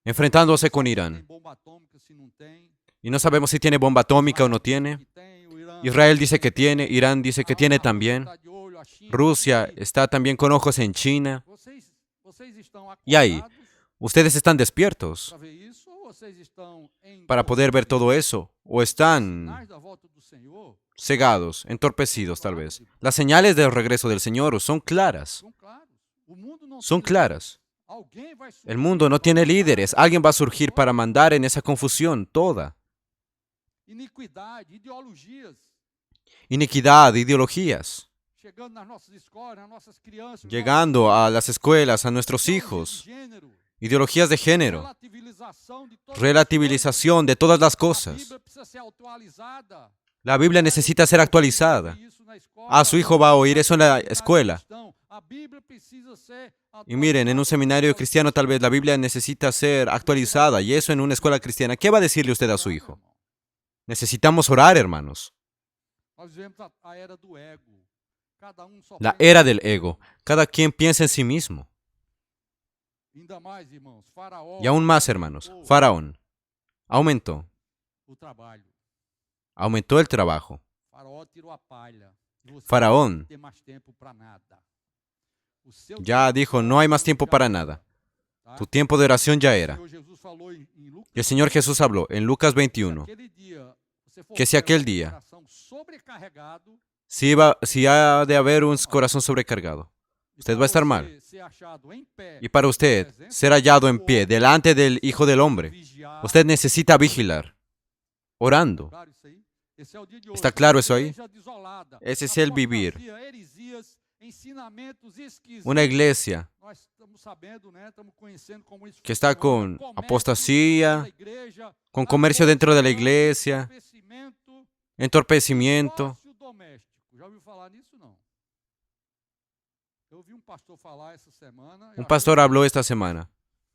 enfrentándose con Tem Irán. bomba atômica, se não tem. Y no sabemos si tiene bomba atómica o no tiene. Que tem, o Irã Israel dice que tiene, Irán dice que tiene a Rússia también. tá de olho, a China Rusia tá aí. está también con ojos en China. Vocês estão E aí? acordados ¿Ustedes están despiertos para ver isso ou vocês estão para poder ver todo eso? ¿O están sinais da volta do Senhor? cegados, entorpecidos tal vez? Las señales del regreso del Señor son claras. São claros. O mundo não Son tem claras. líderes. Alguém vai surgir El mundo no tiene líderes. Alguien va a surgir para mandar en esa confusión toda. iniquidade, ideologias Iniquidad, ideologías, chegando nas nossas escolas, nas nossas crianças, nos llegando a las escuelas, a nuestros nossos hijos. de gênero, Ideologías de género, relativização de todas as relativización de todas las coisas. A cosas. Bíblia precisa ser atualizada. La Biblia necesita ser actualizada. Isso na escola, Ah, su hijo va a oír eso en la escuela. A Bíblia precisa ser Y miren, en un seminario cristiano tal vez la Biblia necesita ser actualizada y eso en una escuela cristiana. ¿Qué va a decirle usted a su hijo? Necesitamos orar, hermanos. Nós vivemos a era do ego. Cada só La pensa era em del si. ego. Cada quien piensa en sí mismo. Ainda mais, irmãos, Faraó Y aún más, hermanos. aumentou Faraón aumentó. o trabalho. Aumentó el trabajo. Faraó tirou a palha. E você Faraón não tem mais tempo para nada. O seu ya tempo dijo, de no hay más oração tiempo já para era, nada. tá? Tu tiempo de oración ya O era. Senhor Jesus falou em Lucas, Y el Señor Jesús habló en Lucas se 21 aquele dia você for que si pegar aquel um día coração sobrecarregado, si ha de haber un corazón sobrecargado. usted va a estar mal. Y para usted ser hallado en pie delante del Hijo del Hombre, usted necesita vigilar, orando. ¿Está claro eso ahí? Ese es el vivir. Una iglesia que está con apostasía, con comercio dentro de la iglesia, entorpecimiento. Un pastor habló esta semana.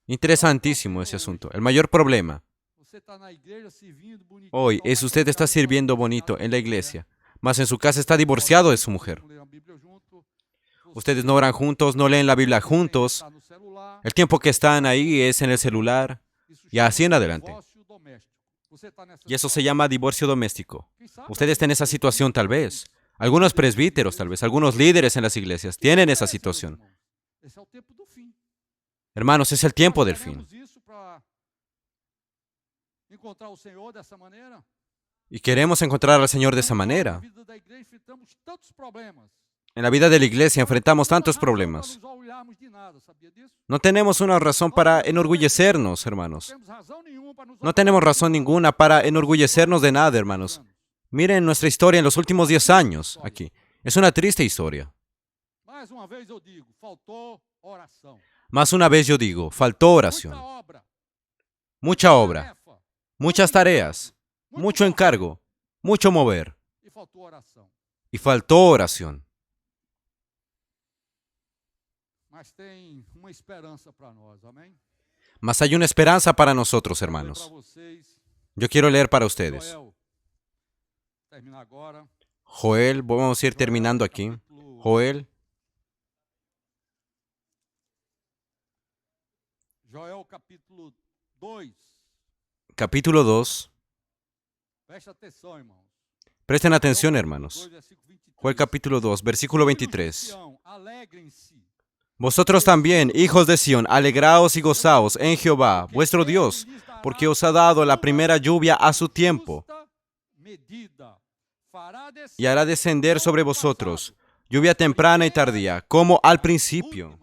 Interesantísimo ese asunto. El mayor problema hoy es usted está sirviendo bonito en la iglesia, mas en su casa está divorciado de su mujer. Ustedes no oran juntos, no leen la Biblia juntos. El tiempo que están ahí es en el celular y así en adelante. Y eso se llama divorcio doméstico. Usted está en esa situación tal vez. Algunos presbíteros tal vez, algunos líderes en las iglesias tienen esa situación. Hermanos, es el tiempo del fin. Y queremos encontrar al Señor de esa manera. En la vida de la iglesia enfrentamos tantos problemas. No tenemos una razón para enorgullecernos, hermanos. No tenemos razón ninguna para enorgullecernos de nada, hermanos. Miren nuestra historia en los últimos 10 años aquí. Es una triste historia. Más una vez yo digo, faltó oración. Mucha obra, muchas tareas, mucho encargo, mucho mover. Y faltó oración. Mas hay una esperanza para nosotros, hermanos. Yo quiero leer para ustedes. Joel, vamos a ir terminando aquí. Joel. Capítulo 2. Presten atención, hermanos. Joel capítulo 2, versículo 23. Vosotros también, hijos de Sión, alegraos y gozaos en Jehová, vuestro Dios, porque os ha dado la primera lluvia a su tiempo, y hará descender sobre vosotros lluvia temprana y tardía, como al principio.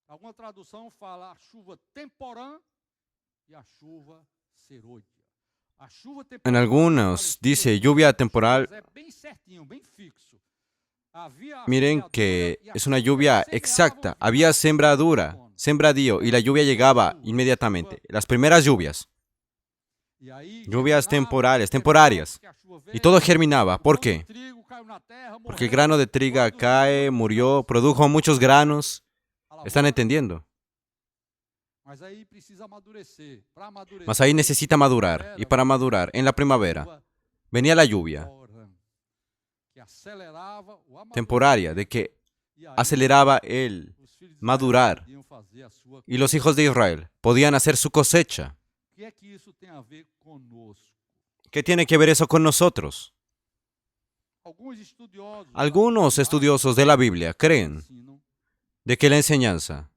Alguma tradução fala a chuva temporã e a chuva serôdia. En algunos dice lluvia temporal. Miren que es una lluvia exacta. Había sembradío, y la lluvia llegaba inmediatamente. Las primeras lluvias. Lluvias temporarias. Y todo germinaba. ¿Por qué? Porque el grano de trigo cae, murió, produjo muchos granos. ¿Están entendiendo? Mas ahí necesita madurar. Y para madurar, en la primavera, venía la lluvia temporaria, de que aceleraba el madurar. Y los hijos de Israel podían hacer su cosecha. ¿Qué tiene que ver eso con nosotros? Algunos estudiosos de la Biblia creen de que la enseñanza,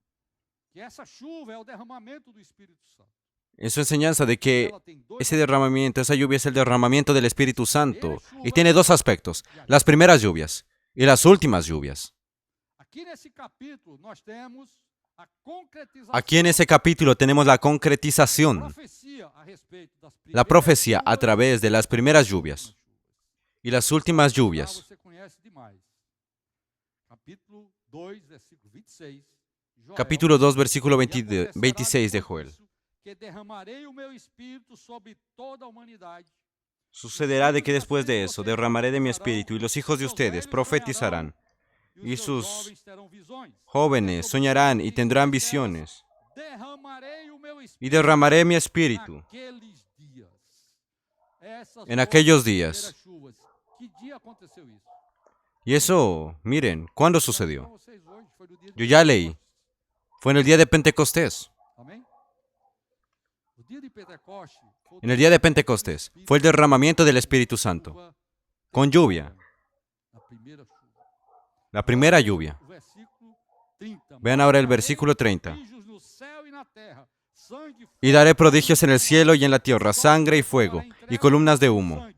en su enseñanza de que ese derramamiento, esa lluvia es el derramamiento del Espíritu Santo, y tiene dos aspectos, las primeras lluvias y las últimas lluvias. Aquí en ese capítulo tenemos la concretización, la profecía a través de las primeras lluvias y las últimas lluvias. Capítulo 2, versículo 26 de Joel. Sucederá de que después de eso derramaré de mi espíritu y los hijos de ustedes profetizarán y sus jóvenes soñarán y tendrán visiones y derramaré mi espíritu en aquellos días. Y eso, miren, ¿cuándo sucedió? Yo ya leí. Fue en el día de Pentecostés. En el día de Pentecostés fue el derramamiento del Espíritu Santo, con lluvia. La primera lluvia. Vean ahora el versículo 30. Y daré prodigios en el cielo y en la tierra, sangre y fuego, y columnas de humo.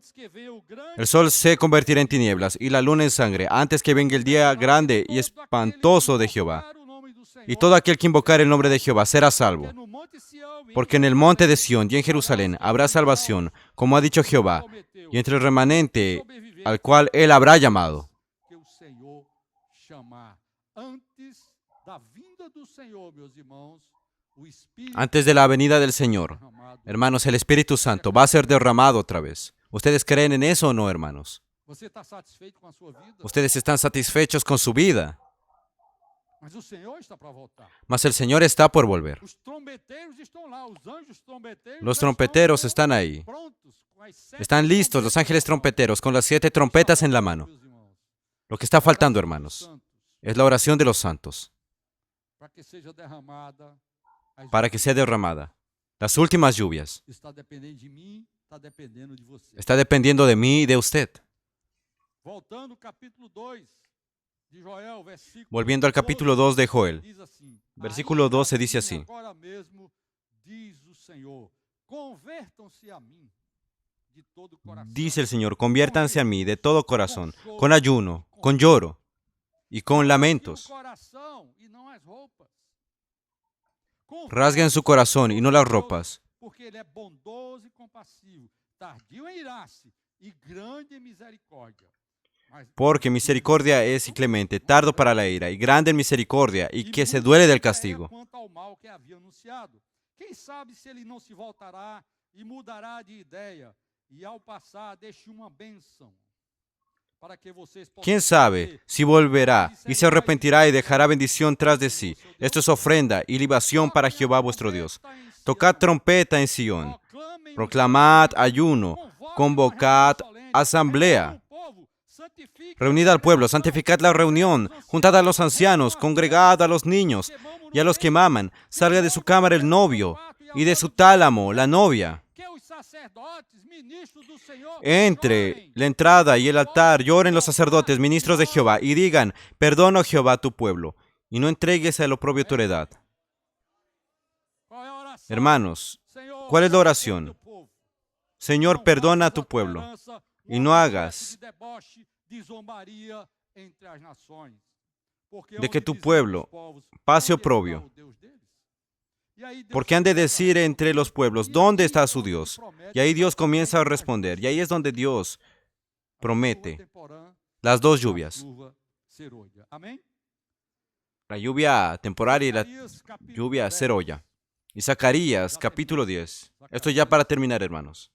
antes que venha o grande El sol se convertirá en tinieblas y la luna en sangre antes que venga el día grande y espantoso de Jehová. invocar o nome do Senhor, Y todo aquel que invocar el nombre de Jehová será salvo. porque no monte Sião e Porque en el monte de Sión y en Jerusalén habrá salvación, como ha dicho Jehová, y entre el remanente al cual él habrá llamado. que o Senhor chamar. Antes da vinda do Senhor, meus irmãos, o Espírito Antes de la venida del Señor, derramado. hermanos, el Espíritu Santo va a ser derramado otra vez. ¿Ustedes creen en eso o no, hermanos? Você está satisfeito com a sua vida? Ustedes están satisfechos con su vida, Mas o Senhor está para voltar. mas el Señor está por volver. Os trombeteiros estão lá, os anjos trombeteiros Los já trompeteros estão están ahí. prontos, com as 7 Están listos los ángeles trompeteros con las 7 trompetas en la mano. meus irmãos. Lo que está faltando, Oração dos hermanos, santos, es la oración de los santos para que seja derramada as para que sea derramada. Las últimas lluvias. está dependendo de mim, está dependendo de você. Está dependiendo de mí y de usted. Voltando ao capítulo 2 de Joel, versículo Volviendo al capítulo 2 de Joel, diz assim, versículo "Ainda 12 dice assim, así. agora mesmo, diz o Senhor, convertam-se a mim de todo coração, Dice el Señor, conviértanse a mí de todo corazón, con ayuno, con lloro y con lamentos. Rasguem o coração e não as roupas. Rasguen su corazón y no las ropas, Porque ele é bondoso e compassivo, tardio em irar-se e grande em misericórdia. Mas porque misericordia es y clemente, tardo para la ira y grande en misericordia y que se duele del castigo. Quanto ao mal que havia anunciado. Quem sabe se ele não se voltará e mudará de ideia e ao passar deixe uma bênção para que vocês possam ¿Quién sabe dizer, si volverá y se arrepentirá y dejará bendición tras de sí? Esto es ofrenda y libación para Jehová vuestro Dios. Tocad trompeta en Sión, proclamem proclamad ayuno, convocad asamblea. Reunid al pueblo, santificad la reunión, juntad a los ancianos, congregad a los niños y a los que maman. Salga de su cámara el novio y de su tálamo la novia. Entre la entrada y el altar lloren los sacerdotes, ministros de Jehová, y digan, perdona, oh Jehová, tu pueblo, y no entregues al oprobio tu heredad. Hermanos, ¿cuál es la oración? Señor, perdona a tu pueblo, y no hagas de que tu pueblo pase oprobio. Porque han de decir entre los pueblos, ¿dónde está su Dios? Y ahí Dios comienza a responder. Y ahí es donde Dios promete las dos lluvias. La lluvia temporal y la lluvia ceroya. Y Zacarías, capítulo 10. Esto ya para terminar, hermanos.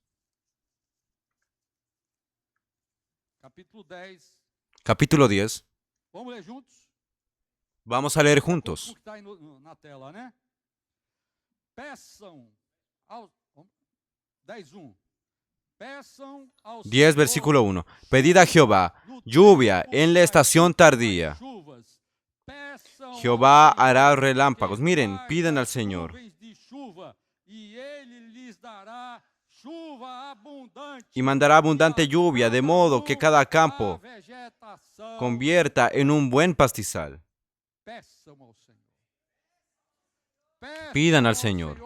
Capítulo 10. Vamos ler juntos? Vamos a leer juntos. Está aí na tela, né? Peçam ao 10:1. Peçam ao 10, versículo 1. Pedid a Jehová lluvia en la estación tardía. Jehová hará relámpagos. Miren, pidan al Señor. Y mandará abundante lluvia, de modo que cada campo convierta en un buen pastizal. Pidan al Señor.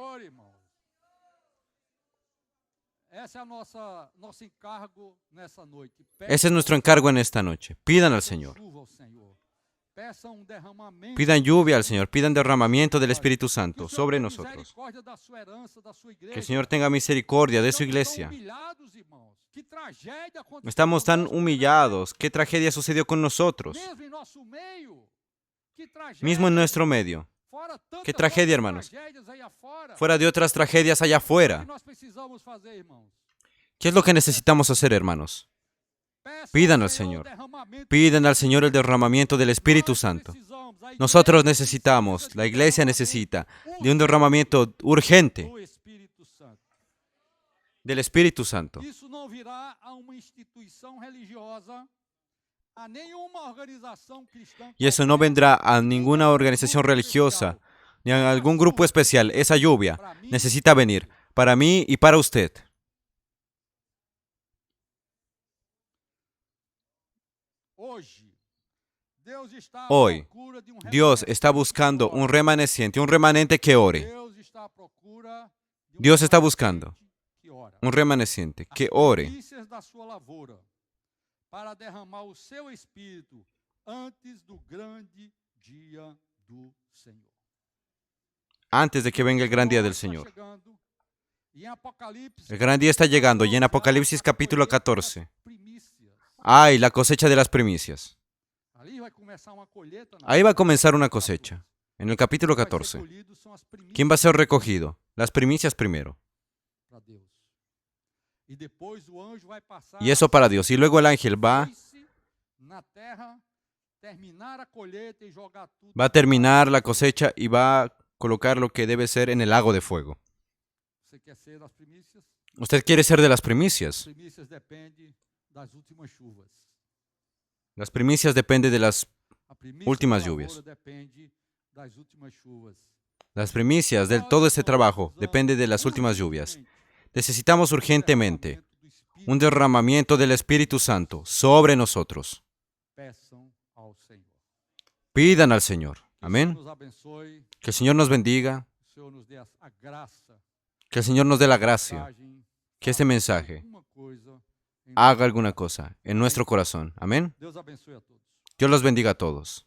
Ese es nuestro encargo en esta noche. Pidan al Señor. Pidan lluvia al Señor, pidan derramamiento del Espíritu Santo sobre nosotros. Que el Señor tenga misericordia de su iglesia. Estamos tan humillados. ¿Qué tragedia sucedió con nosotros? Mismo en nuestro medio. ¿Qué tragedia, hermanos? Fuera de otras tragedias allá afuera. ¿Qué es lo que necesitamos hacer, hermanos? Pidan al Señor. Pidan al Señor el derramamiento del Espíritu Santo. Nosotros necesitamos, la iglesia necesita, de un derramamiento urgente del Espíritu Santo. Y eso no vendrá a ninguna organización religiosa, ni a algún grupo especial. Esa lluvia necesita venir para mí y para usted. Hoy, Dios está buscando un remanente que ore. Dios está buscando un remaneciente, que ore primícias da sua lavoura, para derramar o seu espírito antes do grande dia do Senhor. antes de que venga el gran día del Señor. Chegando, e em Apocalipse, El gran día está llegando y en Apocalipsis capítulo 14. primícias. ¡Ay, la cosecha de las primicias! Ali vai começar uma colheita. Ahí va a comenzar una cosecha. En el capítulo 14. ¿Quién va a ser recogido? Las primicias primero. Para Deus. E depois o anjo vai passar Y eso para Dios. Y luego el ángel va na terra, terminar a colheita e jogar tudo. a terminar la cosecha y va a colocar lo que debe ser en el lago de fuego. Você quer ser das primícias? ¿Usted quiere ser de las As primicias? primícias depende das últimas chuvas. Las primicias dependen de las A primícia Últimas da lavoura lluvias. depende das últimas chuvas. Las primicias de todo este trabajo depende de las últimas lluvias. Necesitamos urgentemente un derramamiento del Espíritu Santo sobre nosotros. Peçam ao Senhor. Pidan al Señor. Que o Senhor Amén. nos abençoe, Que el Señor nos bendiga. que o Senhor nos dê a graça, Que el Señor nos dé la gracia. mensagem, Que este mensaje alguma coisa em haga alguna cosa en nuestro corazón. Amén. Deus abençoe a todos. Dios los bendiga a todos.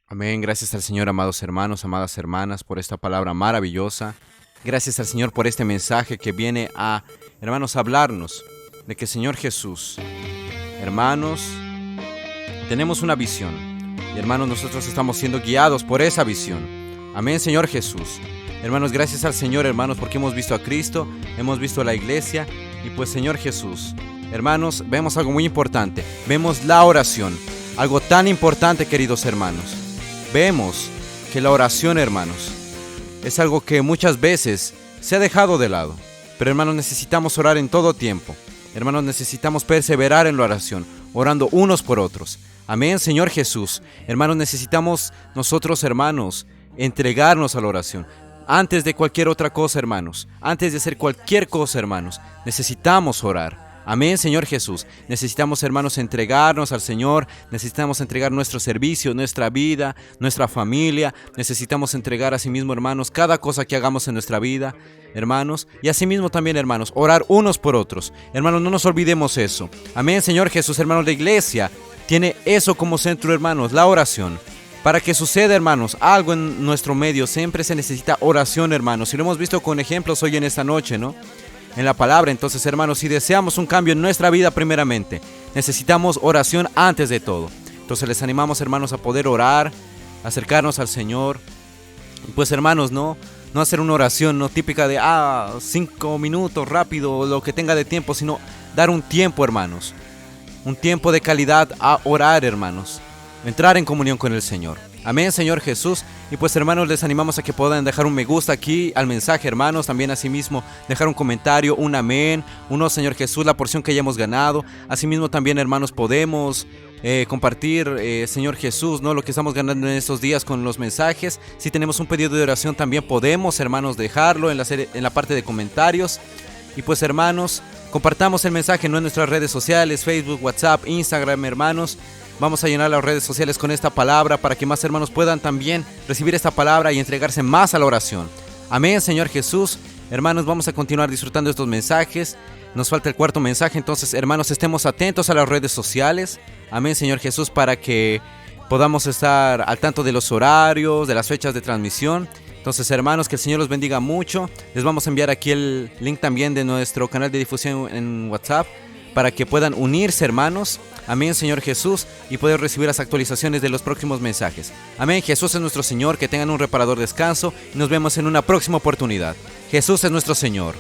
Amén. Gracias al Señor, amados hermanos, amadas hermanas, por esta palabra maravillosa. Gracias al Señor por este mensaje que viene a, hermanos, hablarnos de que, Señor Jesús, hermanos, tenemos una visión. Y, hermanos, nosotros estamos siendo guiados por esa visión. Amén, Señor Jesús. Hermanos, gracias al Señor, hermanos, porque hemos visto a Cristo, hemos visto a la iglesia. Y pues, Señor Jesús, hermanos, vemos algo muy importante. Vemos la oración. Algo tan importante, queridos hermanos. Vemos que la oración, hermanos, es algo que muchas veces se ha dejado de lado. Pero, hermanos, necesitamos orar en todo tiempo. Hermanos, necesitamos perseverar en la oración, orando unos por otros. Amén, Señor Jesús. Hermanos, necesitamos nosotros, hermanos, entregarnos a la oración. Antes de cualquier otra cosa, hermanos, antes de hacer cualquier cosa, hermanos, necesitamos orar. Amén, Señor Jesús. Necesitamos, hermanos, entregarnos al Señor. Necesitamos entregar nuestro servicio, nuestra vida, nuestra familia. Necesitamos entregar a sí mismo, hermanos, cada cosa que hagamos en nuestra vida, hermanos. Y asimismo también, hermanos, orar unos por otros. Hermanos, no nos olvidemos eso. Amén, Señor Jesús. Hermanos, la iglesia tiene eso como centro, hermanos, la oración. Para que suceda, hermanos, algo en nuestro medio, siempre se necesita oración, hermanos. Y lo hemos visto con ejemplos hoy en esta noche, ¿no? En la palabra. Entonces, hermanos, si deseamos un cambio en nuestra vida primeramente, necesitamos oración antes de todo. Entonces les animamos, hermanos, a poder orar, acercarnos al Señor. Y pues, hermanos, no hacer una oración no típica de 5 minutos rápido, lo que tenga de tiempo, sino dar un tiempo, hermanos, un tiempo de calidad a orar, hermanos, entrar en comunión con el Señor. Amén, Señor Jesús. Y pues, hermanos, les animamos a que puedan dejar un me gusta aquí al mensaje, hermanos. También, asimismo, dejar un comentario, un amén, Señor Jesús, la porción que hayamos ganado. Asimismo, también, hermanos, podemos compartir, Señor Jesús, ¿no?, lo que estamos ganando en estos días con los mensajes. Si tenemos un pedido de oración, también podemos, hermanos, dejarlo en la parte de comentarios. Y pues, hermanos, compartamos el mensaje, ¿no?, en nuestras redes sociales, Facebook, WhatsApp, Instagram, hermanos. Vamos a llenar las redes sociales con esta palabra para que más hermanos puedan también recibir esta palabra y entregarse más a la oración. Amén, Señor Jesús. Hermanos, vamos a continuar disfrutando estos mensajes. Nos falta el cuarto mensaje, entonces, hermanos, estemos atentos a las redes sociales. Amén, Señor Jesús, para que podamos estar al tanto de los horarios, de las fechas de transmisión. Entonces, hermanos, que el Señor los bendiga mucho. Les vamos a enviar aquí el link también de nuestro canal de difusión en WhatsApp para que puedan unirse, hermanos. Amén, Señor Jesús, y poder recibir las actualizaciones de los próximos mensajes. Amén, Jesús es nuestro Señor, que tengan un reparador descanso y nos vemos en una próxima oportunidad. Jesús es nuestro Señor.